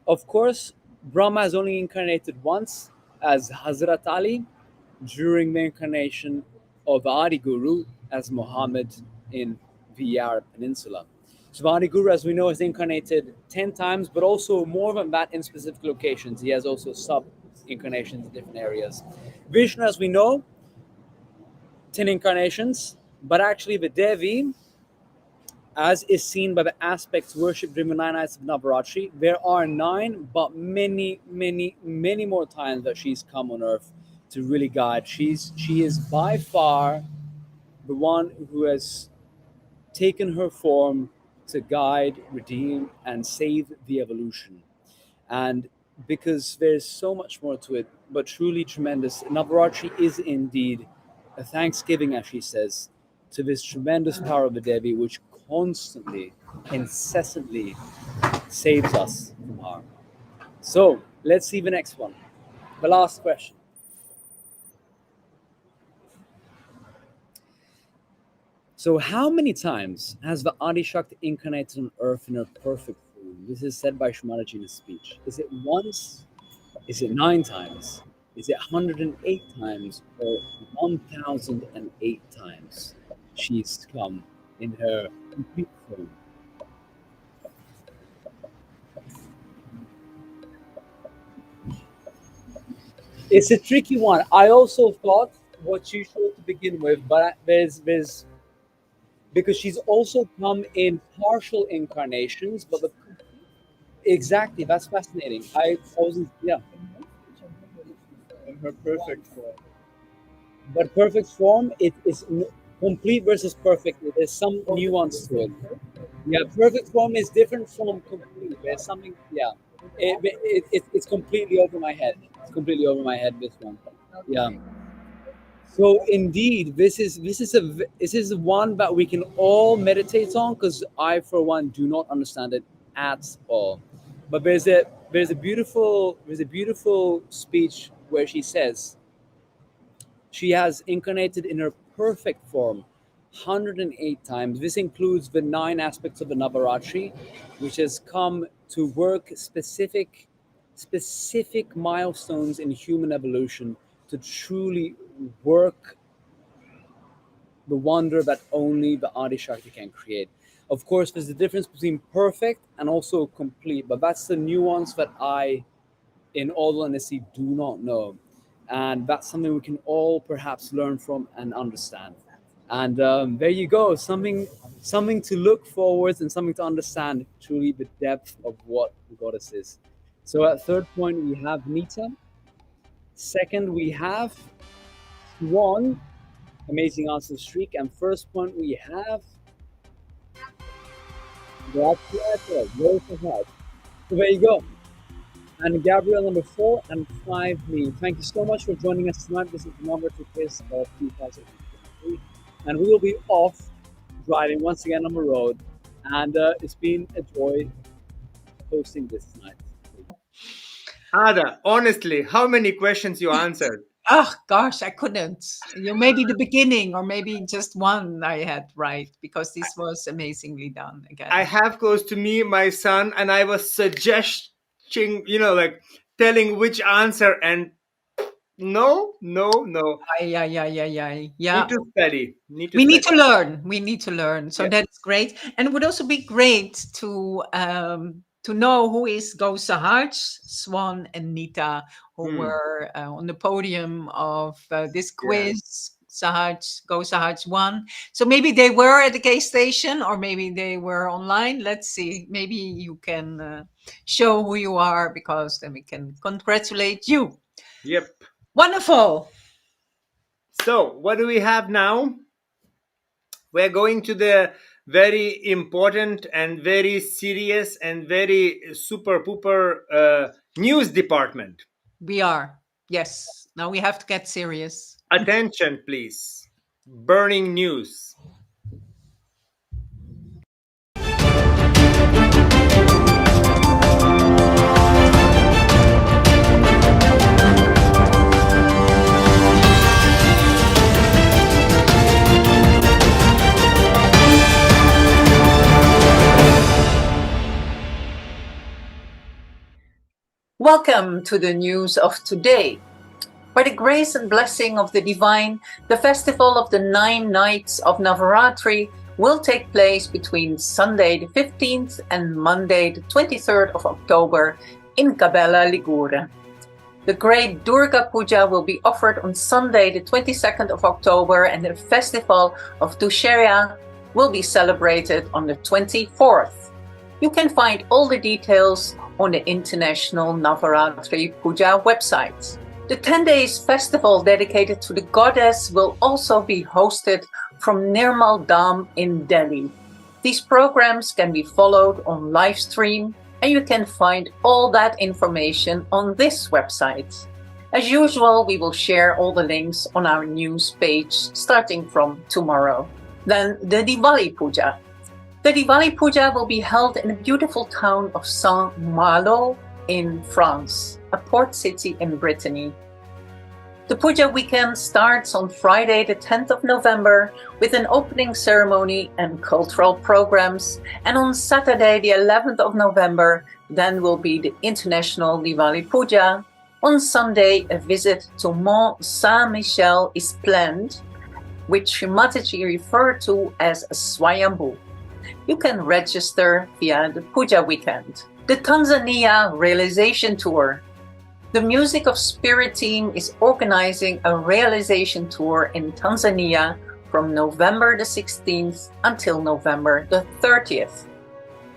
Of course, Brahma has only incarnated once as Hazrat Ali during the incarnation of Adi Guru as Muhammad in the Arab Peninsula. So Adi Guru, as we know, has incarnated 10 times, but also more than that in specific locations. He has also sub-incarnations in different areas. Vishnu, as we know, 10 incarnations, but actually the Devi, as is seen by the aspects worshipped during the 9 nights of Navaratri, there are 9, but many more times that she's come on earth to really guide. She is by far the one who has taken her form to guide, redeem, and save the evolution. And because there's so much more to it, but truly tremendous, Navaratri is indeed a thanksgiving, as she says, to this tremendous power of the Devi, which constantly, incessantly saves us from harm. So let's see the next one. The last question. So how many times has the Adi Shakti incarnated on earth in her perfect form? This is said by Shmaraji in his speech. Is it once? Is it 9 times? Is it 108 times or 1008 times she's come in her complete form? It's a tricky one. I also thought what you showed to begin with, but there's because she's also come in partial incarnations, but exactly, that's fascinating. I wasn't, yeah. In her perfect form. But perfect form, it is complete versus perfect. There's some nuance to it. Yeah, perfect form is different from complete. There's something, yeah. It's completely over my head. It's completely over my head, this one. Yeah. So indeed, this is one that we can all meditate on, because I, for one, do not understand it at all. But there's a beautiful speech where she says she has incarnated in her perfect form 108 times. This includes the 9 aspects of the Navaratri, which has come to work specific milestones in human evolution to truly work the wonder that only the Adi Shakti can create. Of course, there's a difference between perfect and also complete, but that's the nuance that I, in all honesty, do not know. And that's something we can all perhaps learn from and understand. And there you go, something to look forward and something to understand truly the depth of what the goddess is. So at third point, we have Nita. Second, we have Swan, amazing answer streak. And first point, we have Gabriella. So there you go. And Gabriel, number 4, and 5, me. Thank you so much for joining us tonight. This is the number 2 quiz of 2023. And we will be off driving once again on the road. And it's been a joy hosting this tonight. Ada, honestly, how many questions you answered? Oh gosh, I couldn't. Maybe the beginning, or maybe just one I had right, because this was amazingly done again. I have close to me my son, and I was suggesting, like telling which answer, and no. Yeah. Need to study. We need to learn. We need to learn. So Yep. that's great, and it would also be great to know who is Go Sahaj, Swan, and Nita, who were on the podium of this quiz. Go Sahaj won. So maybe they were at the gas station, or maybe they were online. Let's see. Maybe you can show who you are, because then we can congratulate you. Yep. Wonderful. So what do we have now? We're going to the very important and very serious and very super pooper news department. We are. Yes. Now we have to get serious. Attention, please. Burning news. Welcome to the news of today. By the grace and blessing of the divine, the festival of the 9 nights of Navaratri will take place between Sunday the 15th and Monday the 23rd of October in Cabella, Ligure. The great Durga Puja will be offered on Sunday the 22nd of October, and the festival of Dussehra will be celebrated on the 24th. You can find all the details on the International Navaratri Puja website. The 10 days festival dedicated to the goddess will also be hosted from Nirmal Dham in Delhi. These programs can be followed on live stream, and you can find all that information on this website. As usual, we will share all the links on our news page starting from tomorrow. Then the Diwali Puja. The Diwali Puja will be held in the beautiful town of Saint-Malo in France, a port city in Brittany. The Puja weekend starts on Friday the 10th of November with an opening ceremony and cultural programs, and on Saturday the 11th of November then will be the International Diwali Puja. On Sunday, a visit to Mont Saint-Michel is planned, which Mataji referred to as a Swayambhu. You can register via the Puja weekend. The Tanzania Realization Tour. The Music of Spirit team is organizing a realization tour in Tanzania from November the 16th until November the 30th.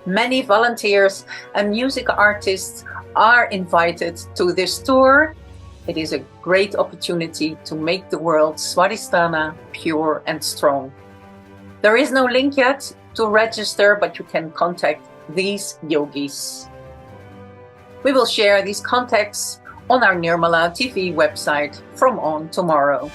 Many volunteers and music artists are invited to this tour. It is a great opportunity to make the world Swadhisthana pure and strong. There is no link yet to register, but you can contact these yogis. We will share these contacts on our NirmalaTV website from on tomorrow.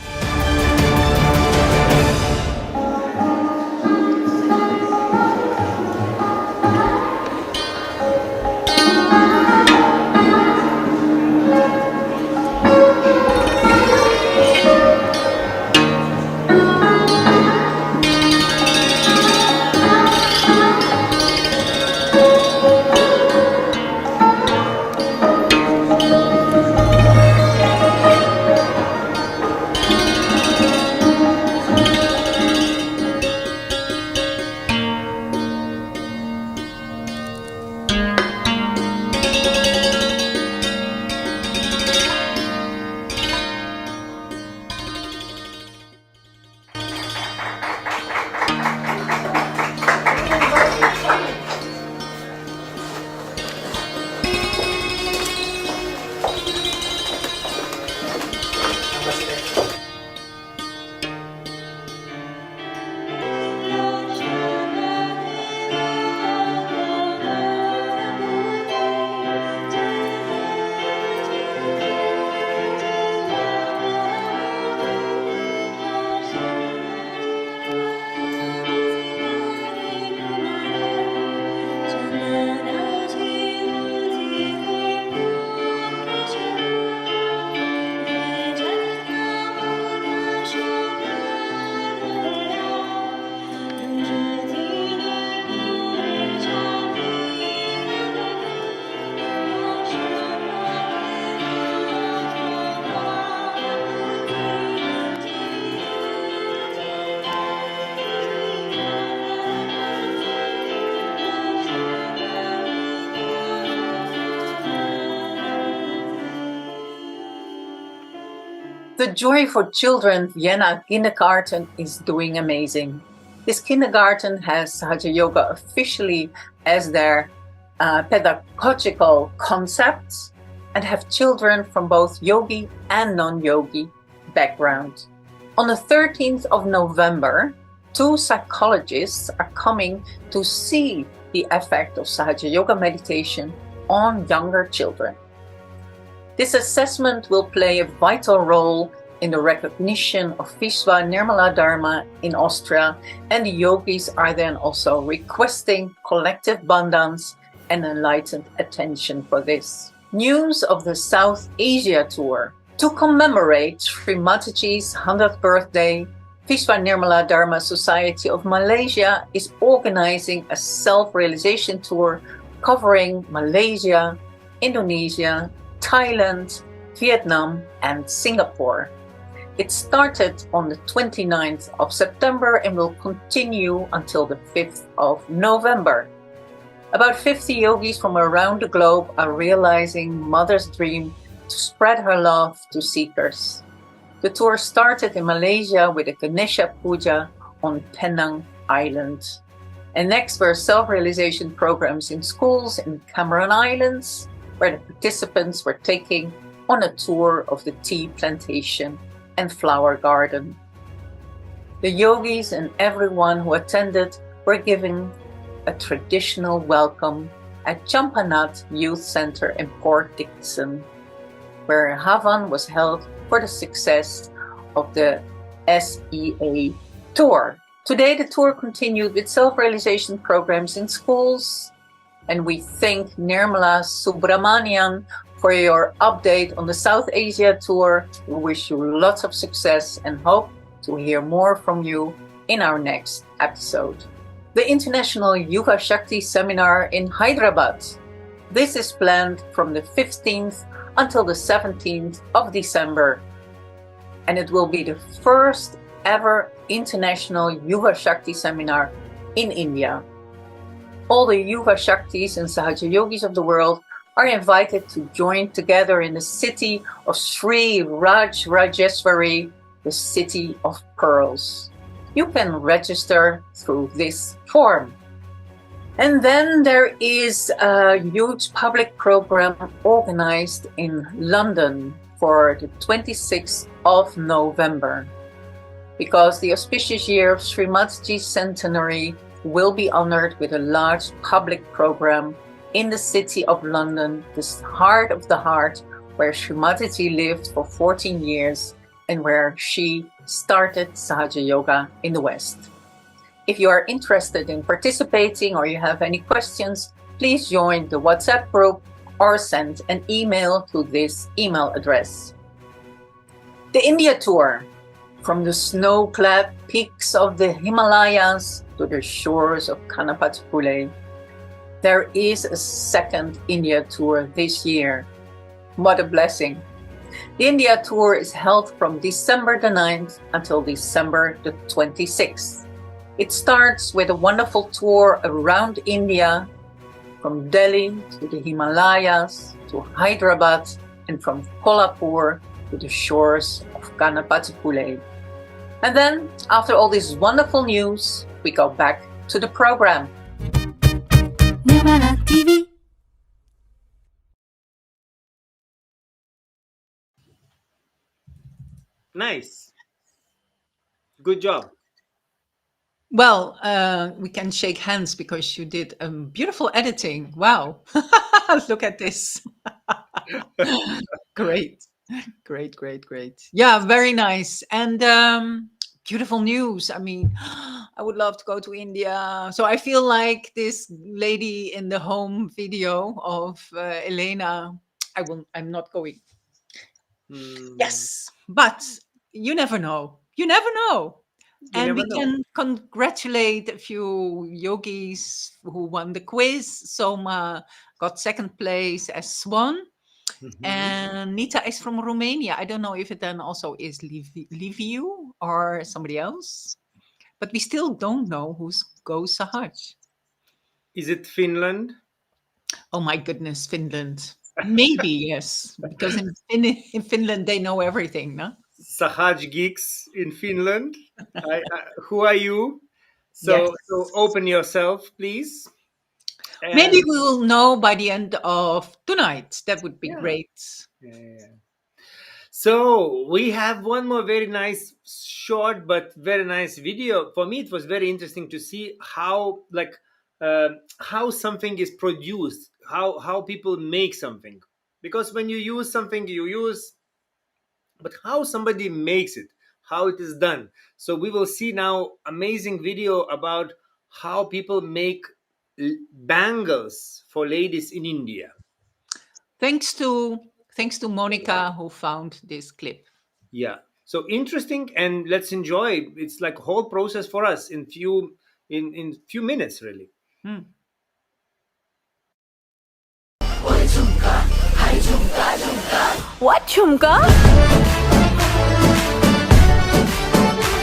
The Joy for Children Vienna Kindergarten is doing amazing. This kindergarten has Sahaja Yoga officially as their pedagogical concept and have children from both yogi and non-yogi background. On the 13th of November, 2 psychologists are coming to see the effect of Sahaja Yoga meditation on younger children. This assessment will play a vital role in the recognition of Vishwa Nirmala Dharma in Austria, and the yogis are then also requesting collective bandhans and enlightened attention for this. News of the South Asia tour. To commemorate Sri Mataji's 100th birthday, Vishwa Nirmala Dharma Society of Malaysia is organizing a self-realization tour covering Malaysia, Indonesia, Thailand, Vietnam, and Singapore. It started on the 29th of September and will continue until the 5th of November. About 50 yogis from around the globe are realizing Mother's dream to spread her love to seekers. The tour started in Malaysia with a Ganesha Puja on Penang Island. And next were self-realization programs in schools in Cameron Islands, where the participants were taking on a tour of the tea plantation and flower garden. The yogis and everyone who attended were given a traditional welcome at Champanath Youth Center in Port Dickson, where a Havan was held for the success of the SEA tour. Today the tour continued with self-realization programs in schools, and we thank Nirmala Subramanian for your update on the South Asia tour. We wish you lots of success and hope to hear more from you in our next episode. The International Yuva Shakti Seminar in Hyderabad. This is planned from the 15th until the 17th of December, and it will be the first ever International Yuva Shakti Seminar in India. All the Yuva Shaktis and Sahaja Yogis of the world are invited to join together in the city of Sri Rajeshwari, the city of pearls. You can register through this form. And then there is a huge public program organized in London for the 26th of November. Because the auspicious year of Srimati's centenary will be honored with a large public program in the city of London, the heart of the heart, where Srimati lived for 14 years and where she started Sahaja Yoga in the West. If you are interested in participating or you have any questions, please join the WhatsApp group or send an email to this email address. The India Tour, from the snow-clad peaks of the Himalayas to the shores of Kanapatipule. There is a second India Tour this year. What a blessing. The India Tour is held from December the 9th until December the 26th. It starts with a wonderful tour around India, from Delhi to the Himalayas to Hyderabad, and from Kolhapur to the shores of Kanapatipule. And then, after all this wonderful news, we go back to the program. NirmalaTV. Nice. Good job. Well, we can shake hands because you did beautiful editing. Wow. Look at this. Great. Great. Yeah, very nice. And beautiful news. I mean, I would love to go to India. So I feel like this lady in the home video of Elena, I'm not going. Yes, but you never know. And we can congratulate a few yogis who won the quiz. Soma got second place as Swan. And Nita is from Romania. I don't know if it then also is Liviu or somebody else. But we still don't know who's goes Sahaj. Is it Finland? Oh my goodness, Finland. Maybe, yes. Because in Finland, they know everything, no? Sahaj geeks in Finland. Who are you? So open yourself, please. And maybe we will know by the end of tonight. That would be great. Yeah. So we have one more very nice, short but very nice video. For me, it was very interesting to see how something is produced, how people make something. Because when you use something, but how somebody makes it, how it is done. So we will see now amazing video about how people make bangles for ladies in India. Thanks to Monica who found this clip. Yeah, so interesting, and let's enjoy. It's like a whole process for us in few minutes, really. What chumka?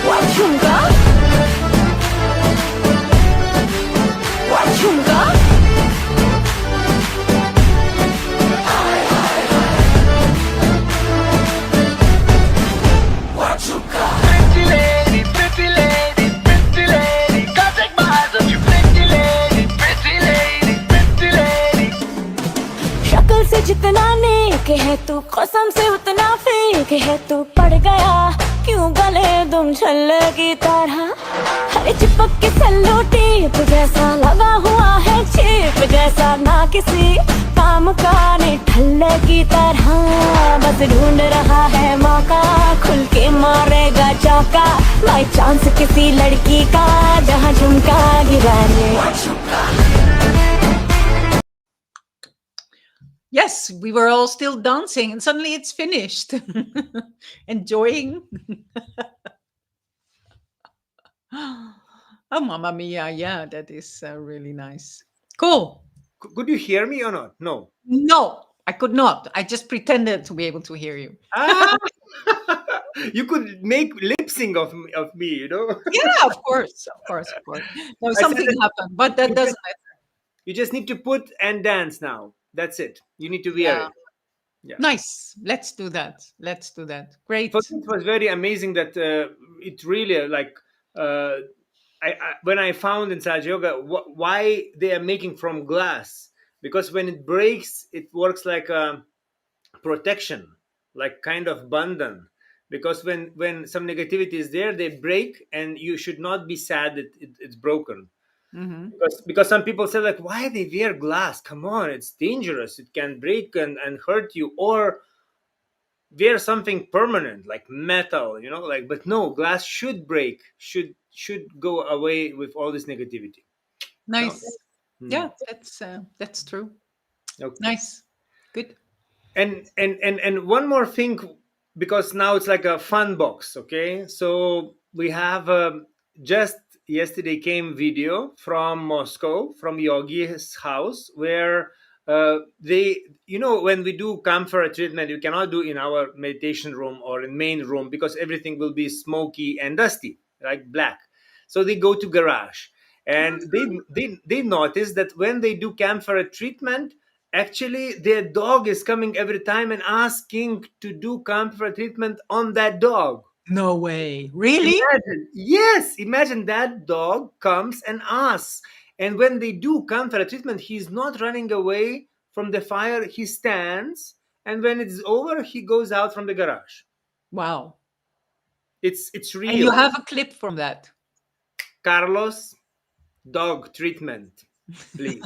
What chumka? What chumka? से जितना नेक है तू कसम से उतना fake है तू पड़ गया क्यों गले तुम छल्ले की तरह हरे चिपक के सल्लो टेप जैसा लगा हुआ है चेप जैसा ना किसी काम का ने ठल्ले की तरह बस ढूंढ रहा है मौका खुल के मारेगा चौका बाई चांस किसी लड़की का जहाँ झुमका गिराने Yes, we were all still dancing and suddenly it's finished. Enjoying. Oh, Mamma Mia. Yeah, that is really nice. Cool. Could you hear me or not? No. No, I could not. I just pretended to be able to hear you. You could make lip sync of me, you know? Yeah, of course. No, something happened, but that doesn't matter. You just need to put and dance now. That's it. You need to wear it. Yeah. Nice. Let's do that. Great. For me, it was very amazing that it really like when I found in Sahaja Yoga why they are making from glass, because when it breaks, it works like a protection, like kind of bandhan. Because when some negativity is there, they break, and you should not be sad that it's broken. Mm-hmm. Because some people say like, why they wear glass? Come on, it's dangerous. It can break and hurt you. Or wear something permanent like metal, like, but no, glass should break, should go away with all this negativity. Nice. No? Yeah, that's true. Okay. Nice. Good. And one more thing, because now it's like a fun box. Okay, so we have just yesterday came video from Moscow, from Yogi's house, where they, when we do camphor treatment, you cannot do in our meditation room or in main room, because everything will be smoky and dusty, like black. So they go to garage, and they notice that when they do camphor treatment, actually their dog is coming every time and asking to do camphor treatment on that dog. No way. Really? Imagine that dog comes and asks. And when they do camphor treatment, he's not running away from the fire. He stands, and when it's over, he goes out from the garage. Wow. It's real. And you have a clip from that. Carlos, dog treatment, please.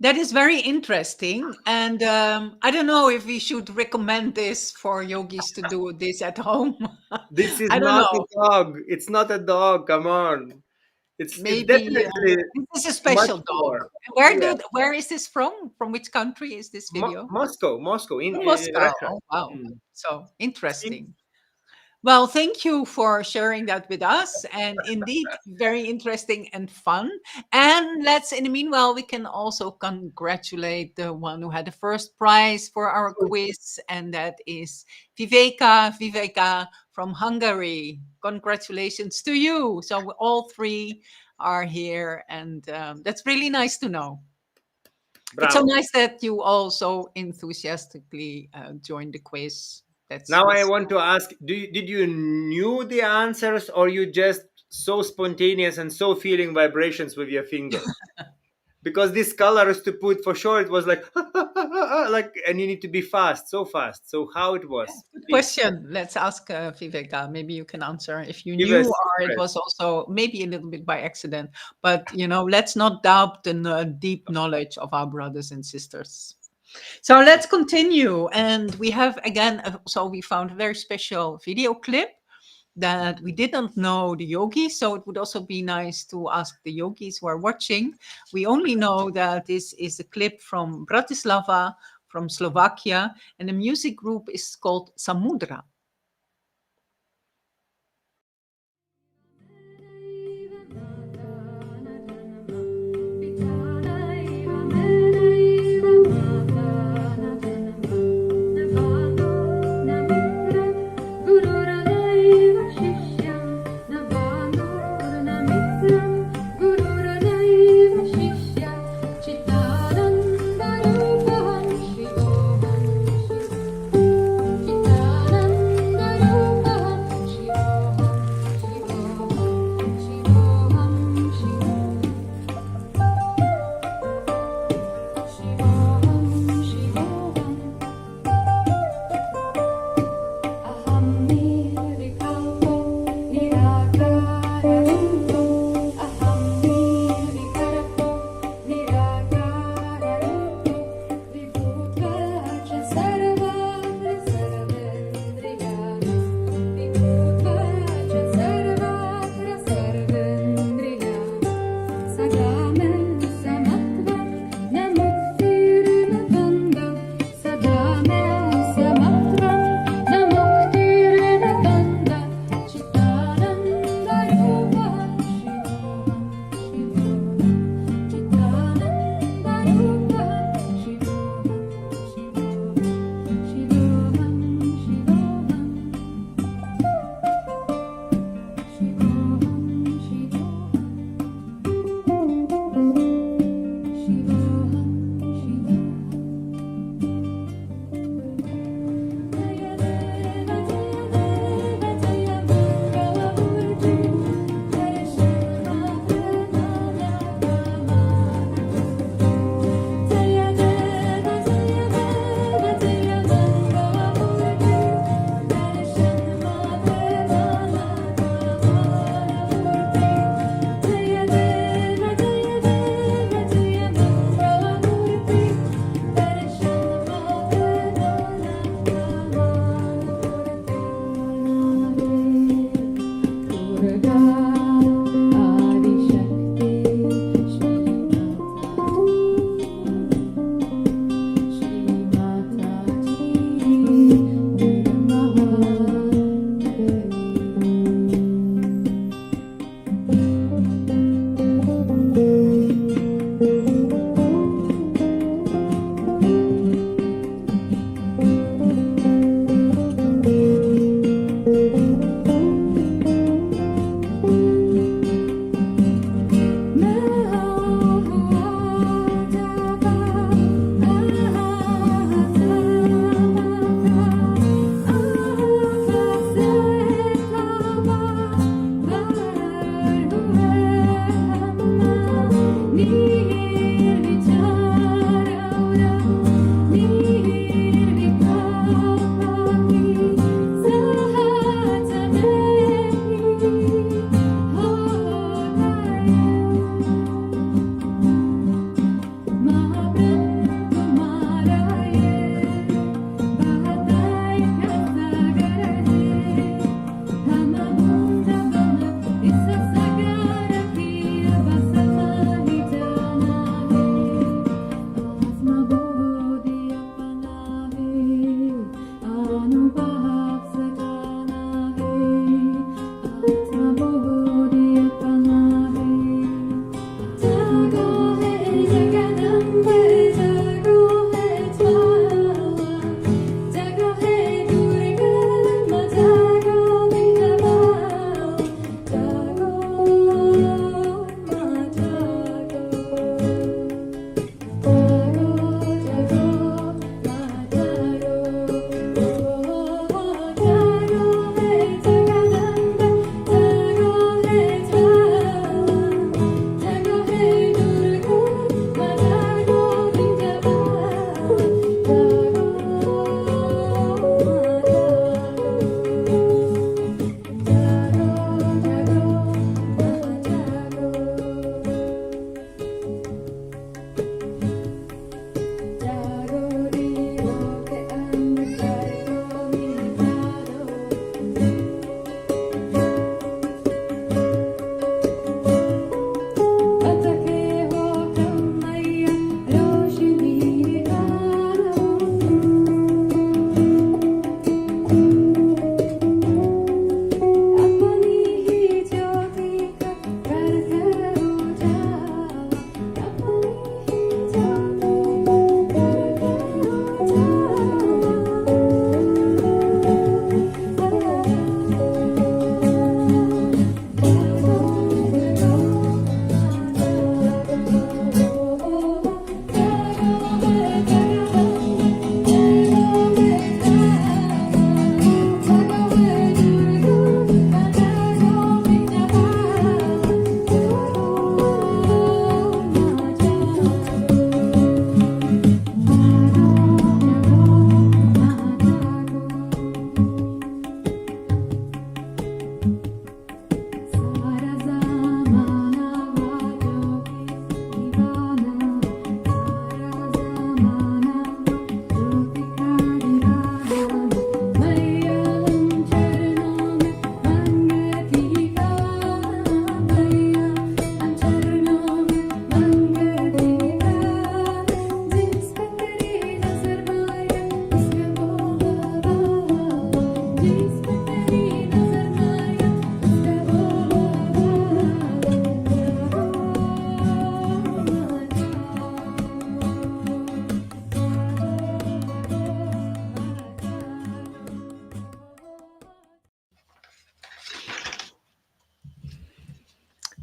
That is very interesting. And I don't know if we should recommend this for yogis to do this at home. This is I don't not know. a dog. It's not a dog. Come on. It's Maybe definitely this is a special much dog. more. Where is this from? From which country is this video? Moscow in Moscow. Russia. Oh, wow. So interesting. Well, thank you for sharing that with us. And indeed, very interesting and fun. And let's, in the meanwhile, we can also congratulate the one who had the first prize for our quiz. And that is Viveka from Hungary. Congratulations to you. So all three are here. And that's really nice to know. Bravo. It's so nice that you also enthusiastically joined the quiz. I want to ask, did you knew the answers, or you just so spontaneous and so feeling vibrations with your finger? Because these colors to put, for sure, it was like, and you need to be fast. So how it was? Good question. Let's ask Viveka. Maybe you can answer if you Give knew, us or it secret. was also maybe a little bit by accident. But, let's not doubt the deep knowledge of our brothers and sisters. So let's continue. And we have, again, so we found a very special video clip that we didn't know the yogis. So it would also be nice to ask the yogis who are watching. We only know that this is a clip from Bratislava, from Slovakia, and the music group is called Samudra.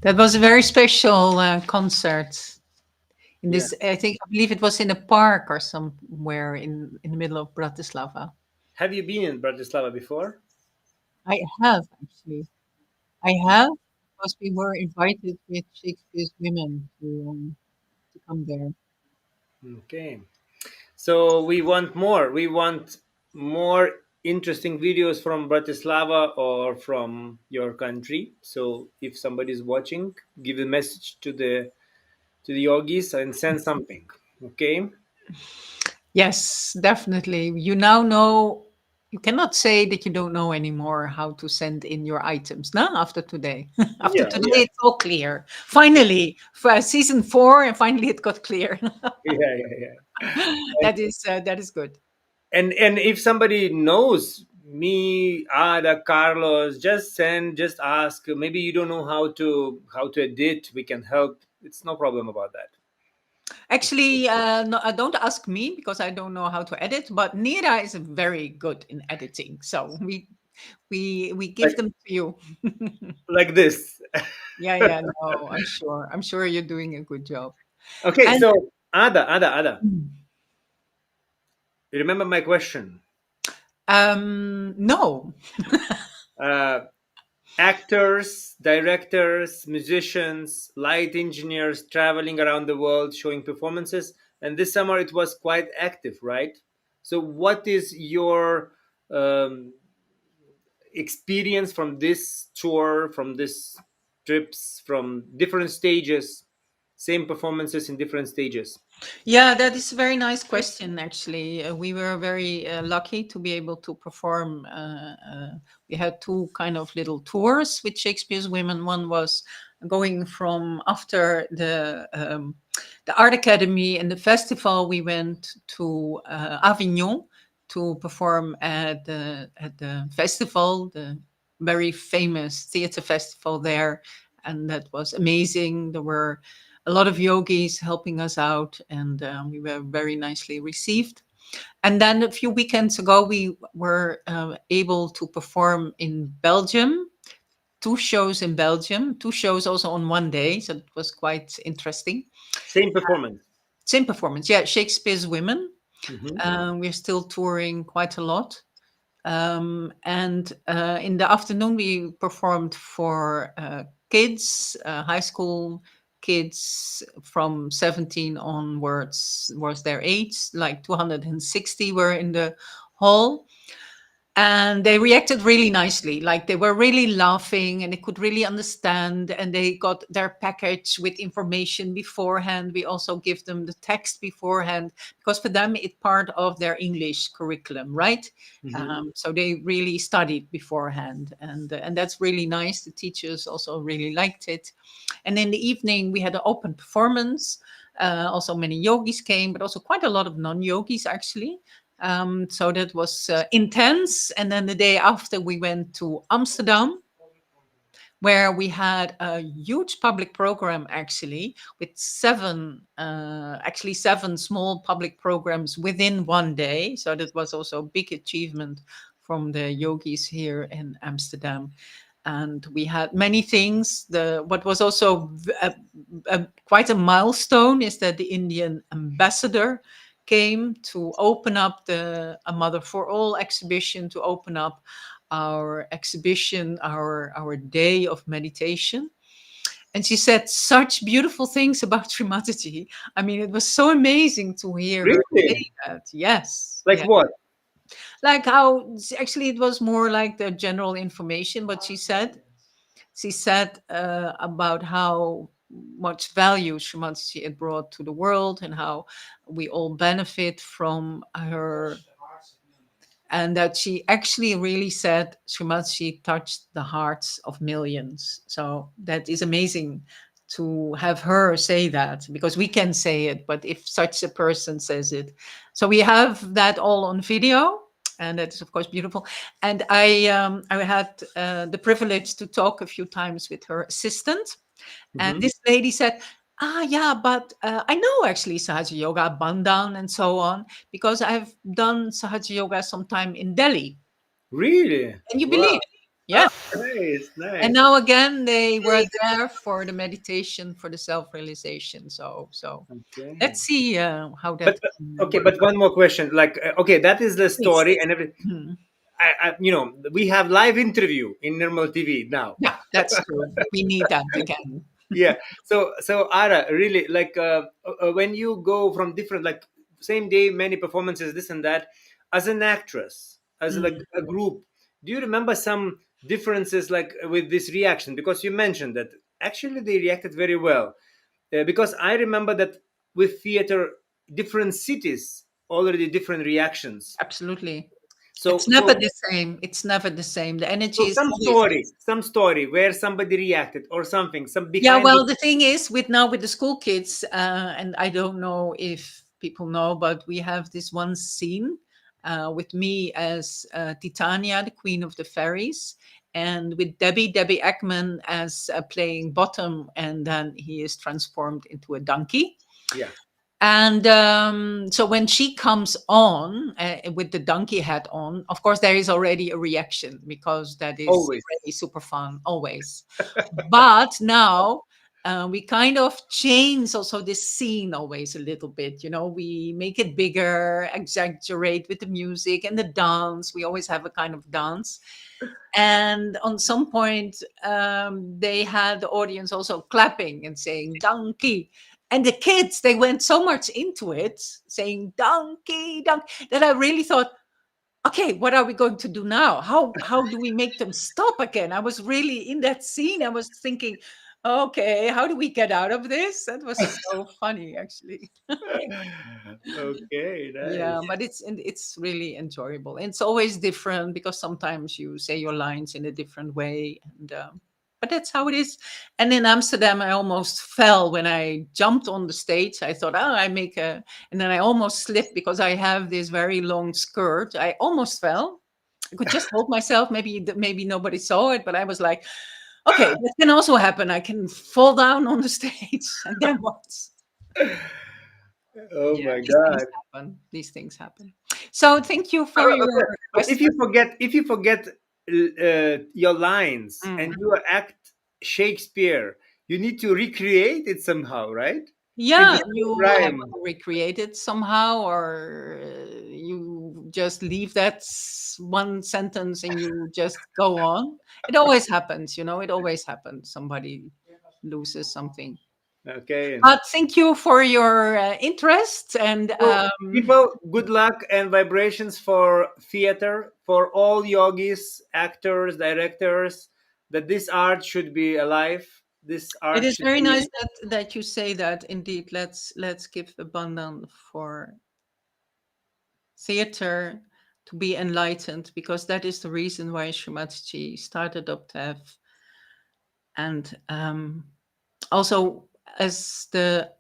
That was a very special concert. In Yeah. this, I believe it was in a park or somewhere in the middle of Bratislava. Have you been in Bratislava before? I have actually. I have because we were invited with Shakespeare's women to come there. Okay. So we want more. We want more interesting videos from Bratislava or from your country. So if somebody is watching, give a message to the yogis and send something. Okay. Yes, definitely. You now know. You cannot say that you don't know anymore how to send in your items. No, after today, after Yeah. today, Yeah. it's all clear. Finally, for season 4, and finally it got clear. Yeah. Yeah. Yeah. That is good. And if somebody knows me, Ada, Carlos, just ask. Maybe you don't know how to edit. We can help. It's no problem about that. Actually, no, don't ask me because I don't know how to edit. But Nira is very good in editing, so we give Like them to you. like this. Yeah, yeah. No, I'm sure. I'm sure you're doing a good job. Okay, And so Ada, you remember my question? no, Uh, Actors, directors, musicians, light engineers traveling around the world showing performances, and this summer it was quite active, right? So, what is your um, experience from this tour, from this trips, from different stages, same performances in different stages? yeah, that is a very nice question. Actually, we were very lucky to be able to perform. We had two kind of little tours with Shakespeare's Women. One was going from after the art academy and the festival. We went to Avignon to perform at the festival, the very famous theater festival there, and that was amazing. There were a lot of yogis helping us out, and we were very nicely received. And then a few weekends ago, we were able to perform in Belgium, two shows in Belgium, two shows also on one day. So it was quite interesting. Same performance. Same performance, yeah, Shakespeare's Women. Mhm. We're still touring quite a lot. And in the afternoon, we performed for kids, high school kids from 17 onwards was their age, like 260 were in the hall. And they reacted really nicely, like they were really laughing and they could really understand, and they got their package with information beforehand. We also give them the text beforehand because for them it's part of their English curriculum, right? So they really studied beforehand, and that's really nice. The teachers also really liked it. And in the evening we had an open performance. Also many yogis came, but also quite a lot of non-yogis actually. So that was intense. And then the day after, we went to Amsterdam, where we had a huge public program actually, with seven small public programs within one day. So that was also a big achievement from the yogis here in Amsterdam. And we had many things. What was also quite a milestone is that the Indian ambassador came to open up the A Mother for All exhibition, to open up our exhibition, our day of meditation. And she said such beautiful things about Srimataji. I mean, it was so amazing to hear her say Really? that. Yes. Like Yeah. what? Like how actually it was more like the general information, but she said about how much value Srimataji had brought to the world and how we all benefit from her, and that she actually really said Srimataji touched the hearts of millions. So that is amazing to have her say that, because we can say it, but if such a person says it. So we have that all on video, and that is of course beautiful. And I had the privilege to talk a few times with her assistant, and this lady said, yeah, but I know actually Sahaja Yoga, Bandhan, and so on, because I've done Sahaja Yoga sometime in Delhi. Really? Can you Wow. believe it? Yeah. Nice, nice. And now again, they were there for the meditation for the self-realization. So Okay. let's see how But that can okay, work. but one more question. Like, okay, that is the Please. story and everything. Mhm. We have live interview in NirmalaTV now. Yeah, that's true. We need that again. Yeah. So Ara, really, like, when you go from different, like, same day, many performances, this and that, as an actress, as like Mm. a group, do you remember some differences, like, with this reaction? Because you mentioned that actually they reacted very well. Because I remember that with theater, different cities already different reactions. Absolutely. So It's never so the same. It's never the same. The energy so is always some story where somebody reacted or something, some Yeah, behind well, the thing is, with now with the school kids, and I don't know if people know, but we have this one scene with me as Titania, the Queen of the Fairies, and with Debbie Eckman as playing Bottom, and then he is transformed into a donkey. Yeah. And so when she comes on with the donkey hat on, of course, there is already a reaction because that is Always. already super fun, always. But now we kind of change also this scene always a little bit. You know, we make it bigger, exaggerate with the music and the dance. We always have a kind of dance. And on some point, they had the audience also clapping and saying donkey. And the kids, they went so much into it, saying donkey, donkey, that I really thought, okay, what are we going to do now? How do we make them stop again? I was really in that scene. I was thinking, okay, how do we get out of this? That was so funny, actually. Okay, Yeah, nice. but it's really enjoyable. And it's always different because sometimes you say your lines in a different way, and but that's how it is. And in Amsterdam, I almost fell when I jumped on the stage. I thought, oh, I make a, and then I almost slipped because I have this very long skirt. I almost fell. I could just hold myself. Maybe nobody saw it, but I was like, okay, that can also happen. I can fall down on the stage, and then what? Oh Yeah, my these things God. happen. These things happen. So thank you for your But if question. you forget your lines and you act Shakespeare, you need to recreate it somehow, right? With Yeah, different you have rhyme. to recreate it somehow, or you just leave that one sentence and you just go on. It always happens, you know. It always happens. Somebody loses something. Okay. But thank you for your interest and So, people, good luck and vibrations for theater, for all yogis, actors, directors, that this art should be alive. This it art is should very nice be. that you say that. Indeed, let's give abundance for theater to be enlightened, because that is the reason why Shrimati started UpTev. And also, as the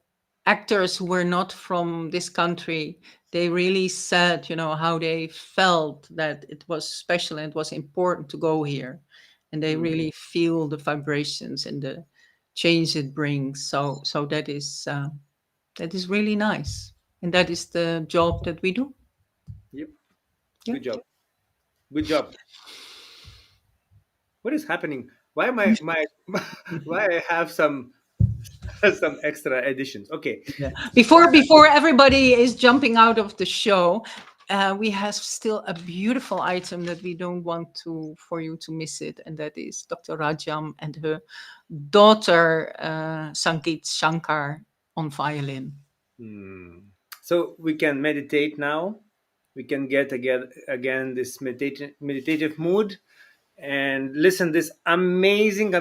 actors who were not from this country, they really said, you know, how they felt that it was special and it was important to go here. And they really feel the vibrations and the change it brings. So that is really nice. And that is the job that we do. Yep. Yeah. Good job. Good job. What is happening? Why am I why I have some some extra additions? Okay. Yeah. Before everybody is jumping out of the show, we have still a beautiful item that we don't want to for you to miss it, and that is Dr. Rajam and her daughter Sangeet Shankar on violin. So we can meditate now. We can get again this meditative mood and listen this amazing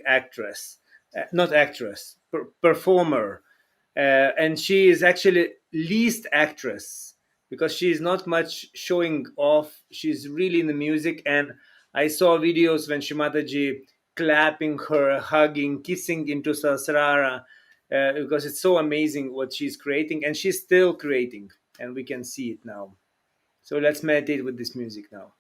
actress, not actress, performer, and she is actually least actress because she is not much showing off. She's really in the music, and I saw videos when Shimataji clapping her, hugging, kissing into Sasrara, because it's so amazing what she's creating, and she's still creating, and we can see it now. So let's meditate with this music now.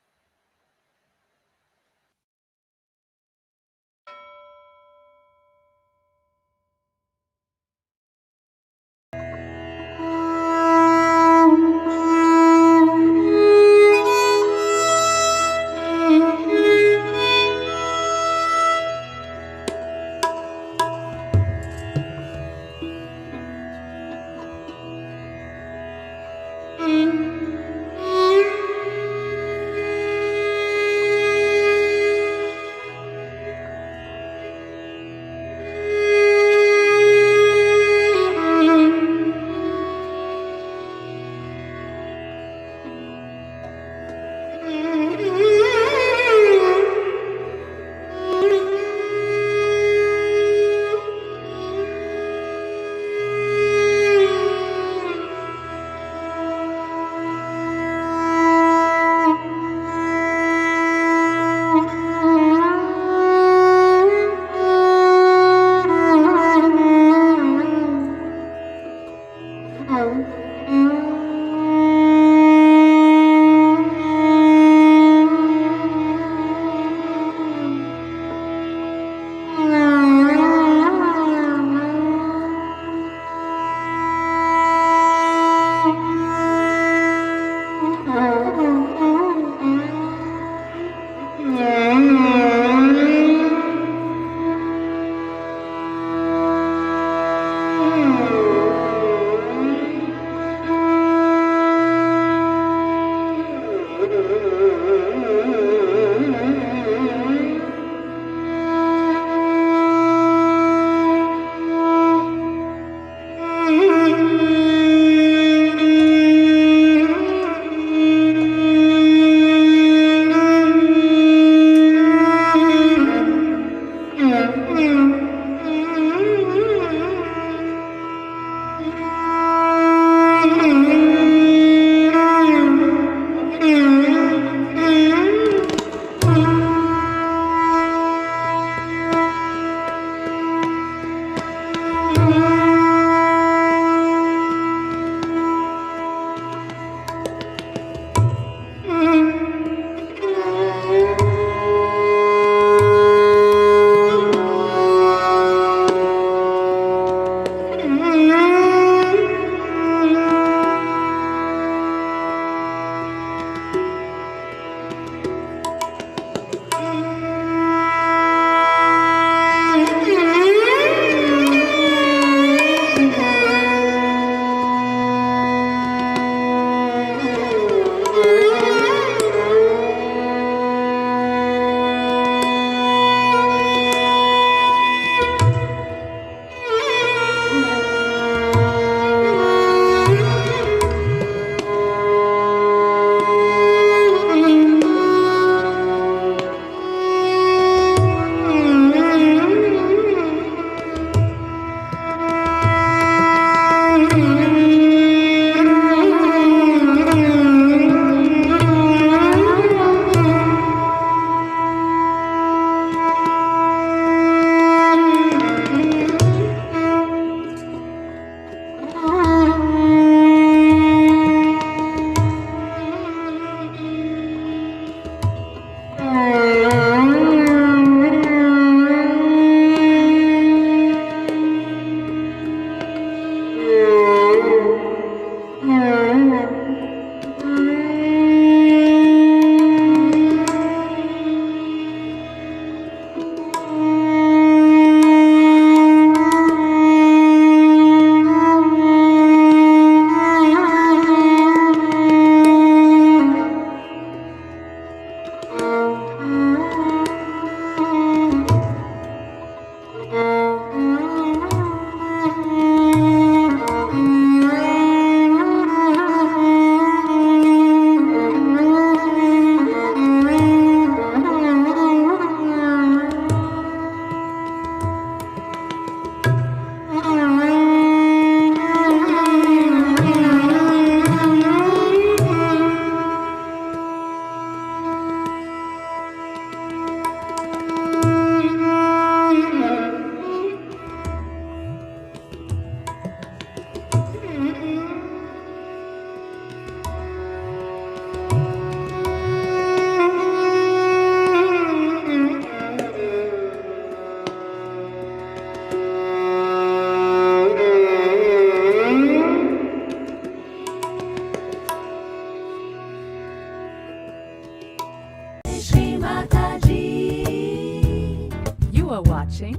You are watching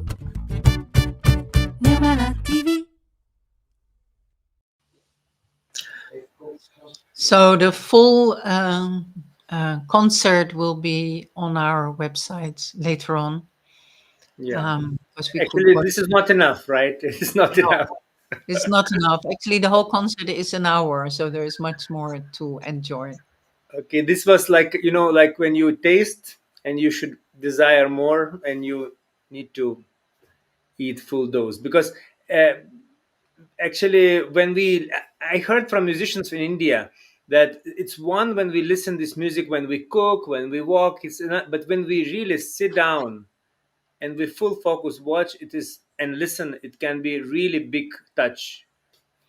NirmalaTV. So the full concert will be on our website later on. Yeah. Because we Actually, could this is not enough, right? It's not No, enough. it's not enough. Actually, the whole concert is an hour, so there is much more to enjoy. Okay, this was like, like when you taste and you should desire more and you need to eat full dose. Because uh, actually, I heard from musicians in India that it's one when we listen this music, when we cook, when we walk, it's not, but when we really sit down and we full focus watch it is and listen, it can be really big touch,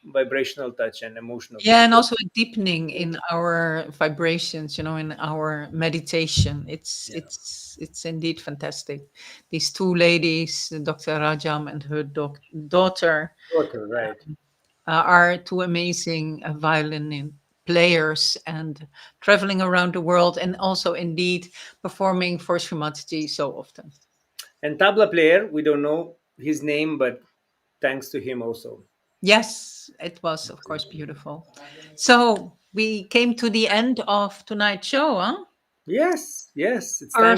vibrational touch and emotional touch. Yeah, and also a deepening in our vibrations, in our meditation. It's indeed fantastic. These two ladies, Dr. Rajam and her daughter, Total, right. are two amazing violin players and traveling around the world, and also indeed performing for Srimati so often. And tabla player, we don't know his name, but thanks to him also. Yes, it was, of course, beautiful. So we came to the end of tonight's show, huh? Yes, yes. It's time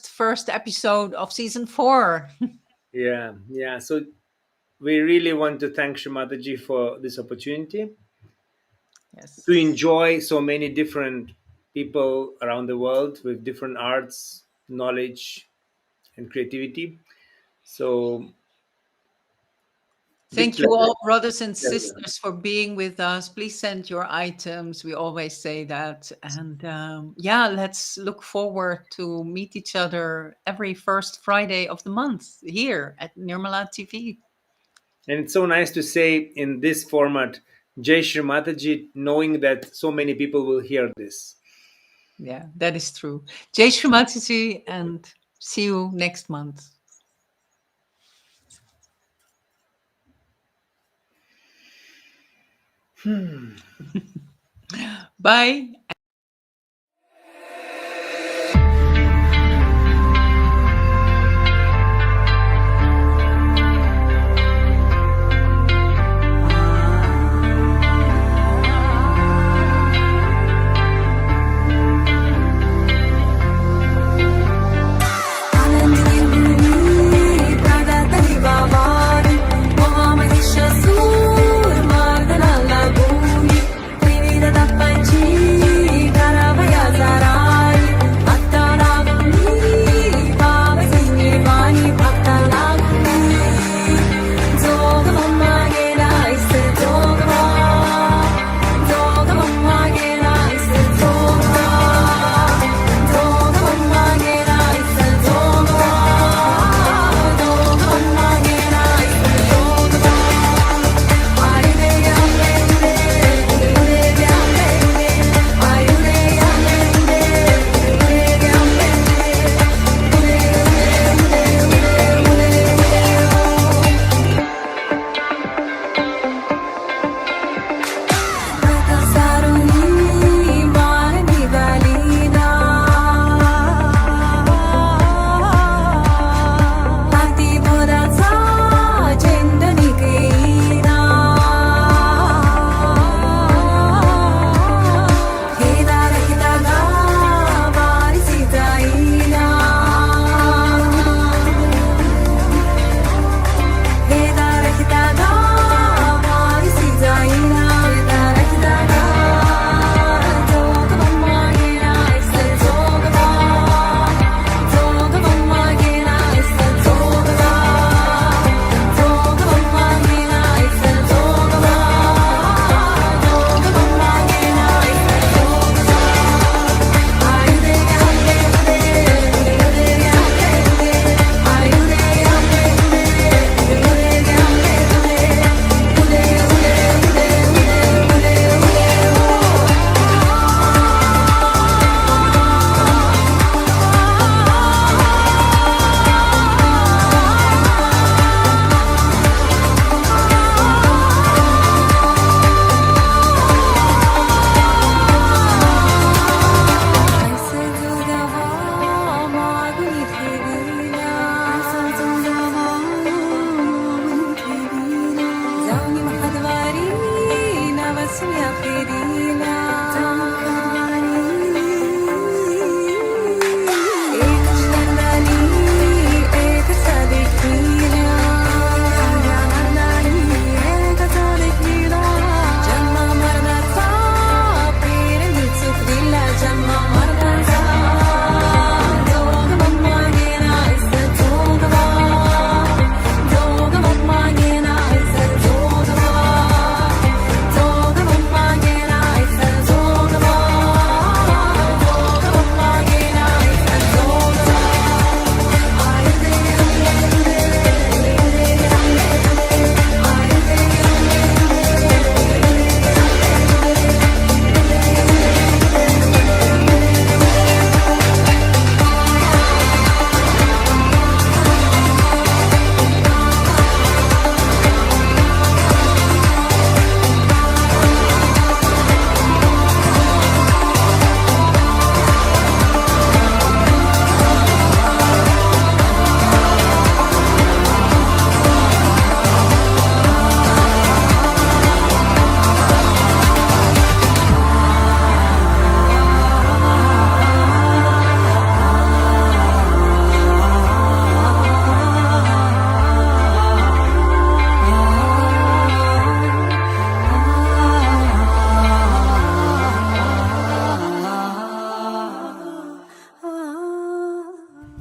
First episode of season 4. Yeah, yeah. So we really want to thank Shrimataji for this opportunity. Yes. To enjoy so many different people around the world with different arts, knowledge, and creativity. So Thank big you all, pleasure. brothers and Pleasure. sisters, for being with us. Please send your items. We always say that. And yeah, let's look forward to meet each other every first Friday of the month here at NirmalaTV. And it's so nice to say in this format, Jai Shri Mataji, knowing that so many people will hear this. Yeah, that is true. Jai Shri Mataji, and see you next month. Bye. Vivi da tappa in giro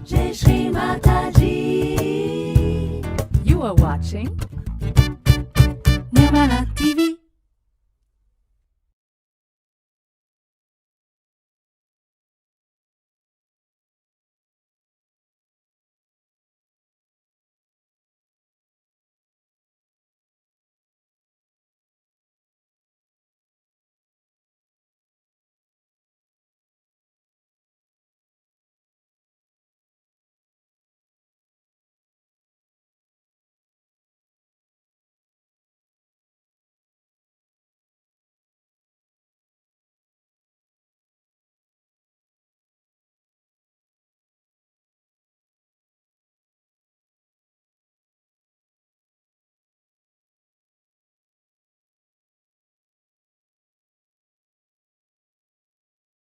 जय श्री